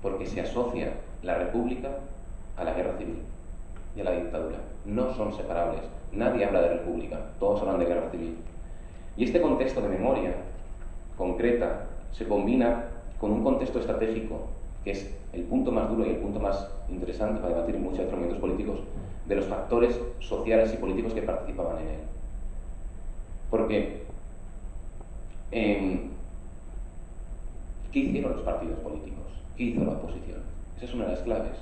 Porque se asocia la república a la guerra civil y a la dictadura. No son separables. Nadie habla de república, todos hablan de guerra civil. Y este contexto de memoria concreta se combina con un contexto estratégico, que es el punto más duro y el punto más interesante para debatir en muchos otros movimientos políticos, de los factores sociales y políticos que participaban en él. Porque, ¿qué hicieron los partidos políticos? ¿Qué hizo la oposición? Esa es una de las claves.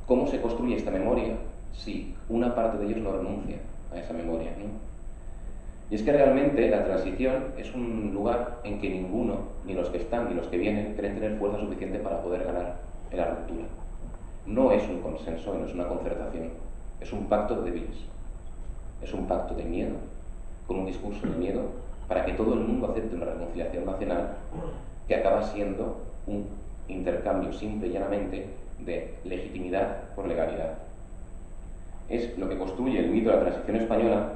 ¿Cómo se construye esta memoria si una parte de ellos no renuncia a esa memoria, ¿no? Y es que realmente la transición es un lugar en que ninguno, ni los que están ni los que vienen, creen tener fuerza suficiente para poder ganar en la ruptura. No es un consenso, no es una concertación, es un pacto de débiles. Es un pacto de miedo, con un discurso de miedo, para que todo el mundo acepte una reconciliación nacional que acaba siendo un intercambio simple y llanamente de legitimidad por legalidad. Es lo que construye el mito de la transición española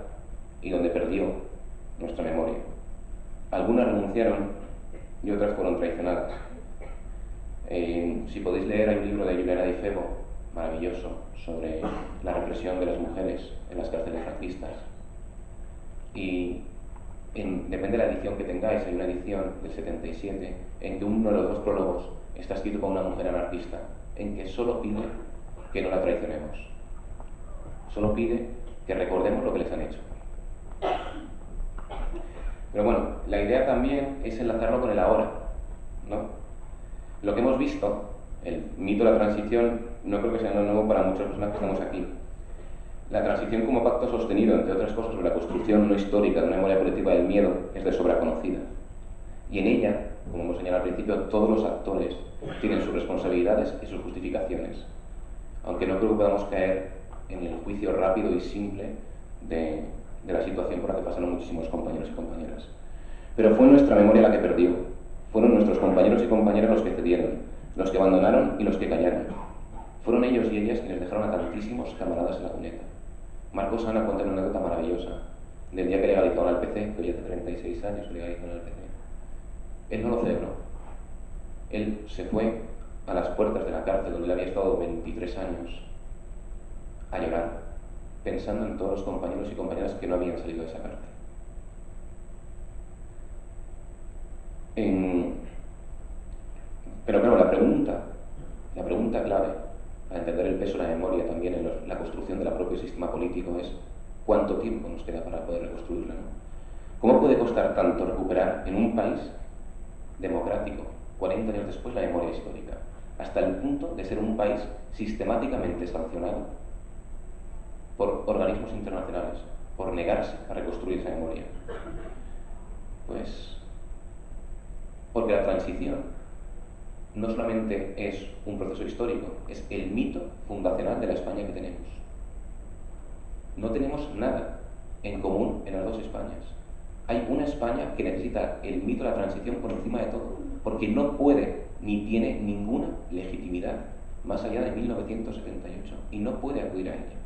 y donde perdió nuestra memoria. Algunas renunciaron y otras fueron traicionadas. Si podéis leer, hay un libro de Juliana Di Febo, maravilloso, sobre la represión de las mujeres en las cárceles franquistas. Y depende de la edición que tengáis, hay una edición del 77 en que uno de los dos prólogos está escrito por una mujer anarquista, en que solo pide que no la traicionemos. Solo pide que recordemos lo que les han hecho. Pero bueno, la idea también es enlazarlo con el ahora, ¿no? Lo que hemos visto, el mito de la transición, no creo que sea nuevo para muchas personas que estamos aquí. La transición como pacto sostenido, entre otras cosas, sobre la construcción no histórica de una memoria colectiva del miedo, es de sobra conocida. Y en ella, como hemos señalado al principio, todos los actores tienen sus responsabilidades y sus justificaciones. Aunque no creo que podamos caer en el juicio rápido y simple de la situación por la que pasaron muchísimos compañeros y compañeras. Pero fue nuestra memoria la que perdió. Fueron nuestros compañeros y compañeras los que cedieron, los que abandonaron y los que callaron. Fueron ellos y ellas quienes dejaron a tantísimos camaradas en la cuneta. Marcos Ana cuenta una anécdota maravillosa del día que legalizaron al PC, que hoy hace 36 años que legalizaron al PC. Él no lo celebró. Él se fue a las puertas de la cárcel donde él había estado 23 años a llorar, pensando en todos los compañeros y compañeras que no habían salido de esa cárcel. Pero claro, la pregunta clave para entender el peso de la memoria también en la construcción del propio sistema político es ¿cuánto tiempo nos queda para poder reconstruirla, ¿no? ¿Cómo puede costar tanto recuperar en un país democrático, 40 años después, la memoria histórica, hasta el punto de ser un país sistemáticamente sancionado por organismos internacionales, por negarse a reconstruir esa memoria? Pues porque la transición no solamente es un proceso histórico, es el mito fundacional de la España que tenemos. No tenemos nada en común en las dos Españas. Hay una España que necesita el mito de la transición por encima de todo, porque no puede ni tiene ninguna legitimidad más allá de 1978 y no puede acudir a ella.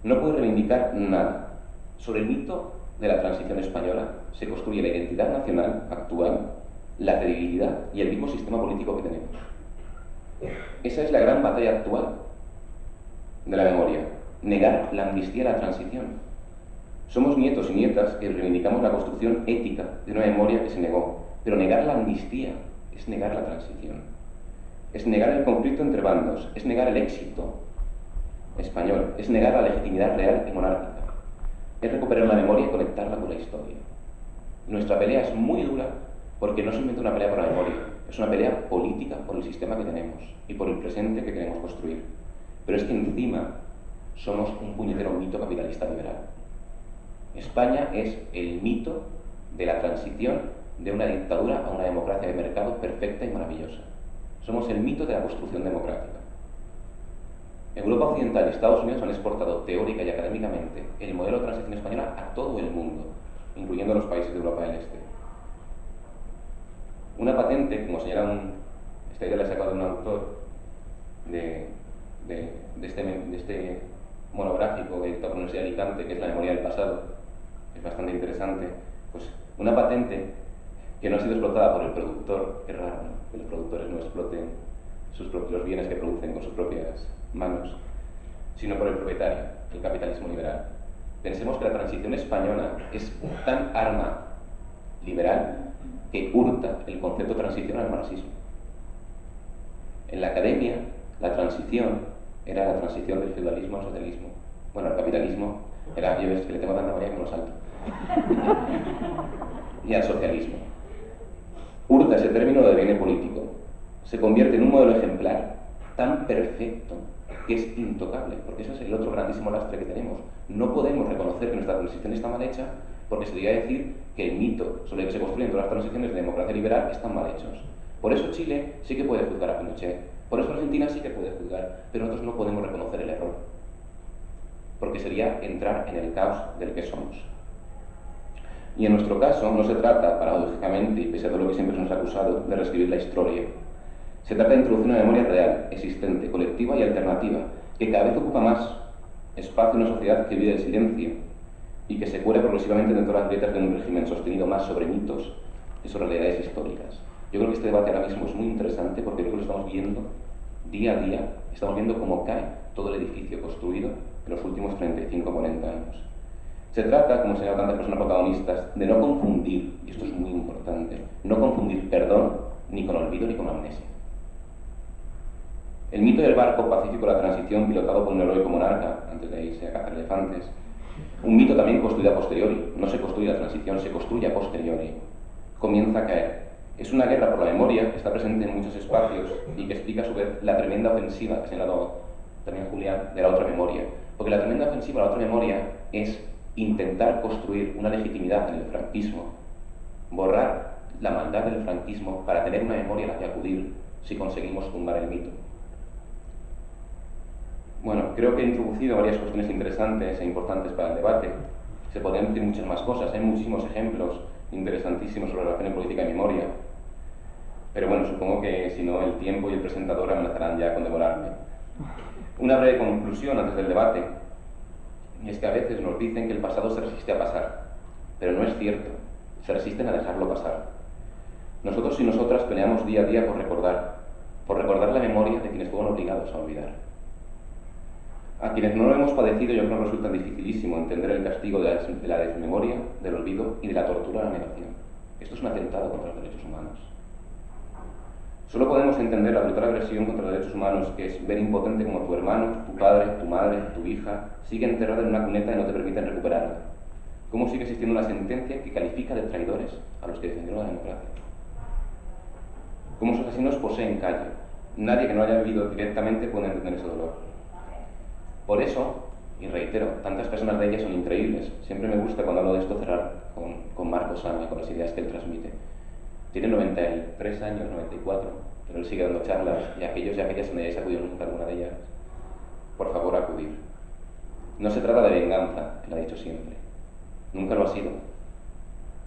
No puede reivindicar nada. Sobre el mito de la transición española se construye la identidad nacional actual, la credibilidad y el mismo sistema político que tenemos. Esa es la gran batalla actual de la memoria, negar la amnistía a la transición. Somos nietos y nietas que reivindicamos la construcción ética de una memoria que se negó, pero negar la amnistía es negar la transición, es negar el conflicto entre bandos, es negar el éxito español, es negar la legitimidad real y monárquica, es recuperar la memoria y conectarla con la historia. Nuestra pelea es muy dura porque no es solamente una pelea por la memoria, es una pelea política por el sistema que tenemos y por el presente que queremos construir. Pero es que encima somos un puñetero mito capitalista liberal. España es el mito de la transición de una dictadura a una democracia de mercado perfecta y maravillosa. Somos el mito de la construcción democrática. Europa Occidental y Estados Unidos han exportado teórica y académicamente el modelo de transición española a todo el mundo, incluyendo los países de Europa del Este. Una patente, como señala esta idea la he sacado de un autor de este monográfico que dictó por la Universidad de Alicante, que es la memoria del pasado, es bastante interesante, pues una patente que no ha sido explotada por el productor, que es raro, ¿no?, que los productores no exploten los bienes que producen con sus propias manos, sino por el propietario, el capitalismo liberal. Pensemos que la transición española es tan arma liberal que hurta el concepto de transición al marxismo. En la academia, la transición era la transición del feudalismo al socialismo. Bueno, el capitalismo era, yo es que le tengo tanta manía que no salto. Y al socialismo. Hurta ese término de bien político. Se convierte en un modelo ejemplar tan perfecto que es intocable, porque ese es el otro grandísimo lastre que tenemos. No podemos reconocer que nuestra transición está mal hecha, porque sería decir que el mito sobre el que se construyen todas las transiciones de democracia liberal están mal hechos. Por eso Chile sí que puede juzgar a Pinochet, por eso Argentina sí que puede juzgar, pero nosotros no podemos reconocer el error, porque sería entrar en el caos del que somos. Y en nuestro caso no se trata, paradójicamente, y pese a todo lo que siempre se nos ha acusado, de reescribir la historia. Se trata de introducir una memoria real, existente, colectiva y alternativa, que cada vez ocupa más espacio en una sociedad que vive del silencio y que se cuela progresivamente dentro de las grietas de un régimen sostenido más sobre mitos que sobre realidades históricas. Yo creo que este debate ahora mismo es muy interesante porque creo que lo estamos viendo día a día, estamos viendo cómo cae todo el edificio construido en los últimos 35 o 40 años. Se trata, como señalan tantas personas protagonistas, de no confundir, y esto es muy importante, no confundir perdón ni con olvido ni con amnesia. El mito del barco pacífico de la transición pilotado por un heroico monarca, antes de irse a cazar elefantes, un mito también construido a posteriori, no se construye la transición, se construye a posteriori, comienza a caer. Es una guerra por la memoria que está presente en muchos espacios y que explica a su vez la tremenda ofensiva que ha señalado también Julián de la otra memoria. Porque la tremenda ofensiva de la otra memoria es intentar construir una legitimidad en el franquismo, borrar la maldad del franquismo para tener una memoria a la que acudir si conseguimos tumbar el mito. Bueno, creo que he introducido varias cuestiones interesantes e importantes para el debate. Se podrían decir muchas más cosas, hay muchísimos ejemplos interesantísimos sobre relaciones política y memoria. Pero bueno, supongo que si no, el tiempo y el presentador amenazarán ya con devorarme. Una breve conclusión antes del debate, y es que a veces nos dicen que el pasado se resiste a pasar, pero no es cierto, se resisten a dejarlo pasar. Nosotros y nosotras peleamos día a día por recordar la memoria de quienes fueron obligados a olvidar. A quienes no lo hemos padecido, yo creo que nos resulta dificilísimo entender el castigo de la desmemoria, del olvido y de la tortura de la negación. Esto es un atentado contra los derechos humanos. Solo podemos entender la brutal agresión contra los derechos humanos, que es ver impotente como tu hermano, tu padre, tu madre, tu hija, sigue enterrada en una cuneta y no te permiten recuperarla. Cómo sigue existiendo una sentencia que califica de traidores a los que defendieron la democracia. Cómo sus asesinos poseen calle. Nadie que no haya vivido directamente puede entender ese dolor. Por eso, y reitero, tantas personas de ellas son increíbles. Siempre me gusta cuando hablo de esto cerrar con Marco Sama y con las ideas que él transmite. Tiene 93 años, 94, pero él sigue dando charlas y aquellos y aquellas que no hayáis acudido nunca a alguna de ellas, por favor acudir. No se trata de venganza, él ha dicho siempre. Nunca lo ha sido.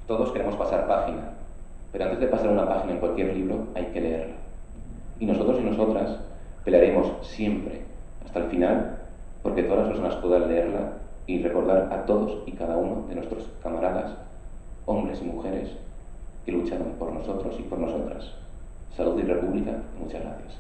Todos queremos pasar página, pero antes de pasar una página en cualquier libro hay que leerla. Y nosotros y nosotras pelearemos siempre, hasta el final, porque todas las personas puedan leerla y recordar a todos y cada uno de nuestros camaradas, hombres y mujeres, que lucharon por nosotros y por nosotras. Salud y república, y muchas gracias.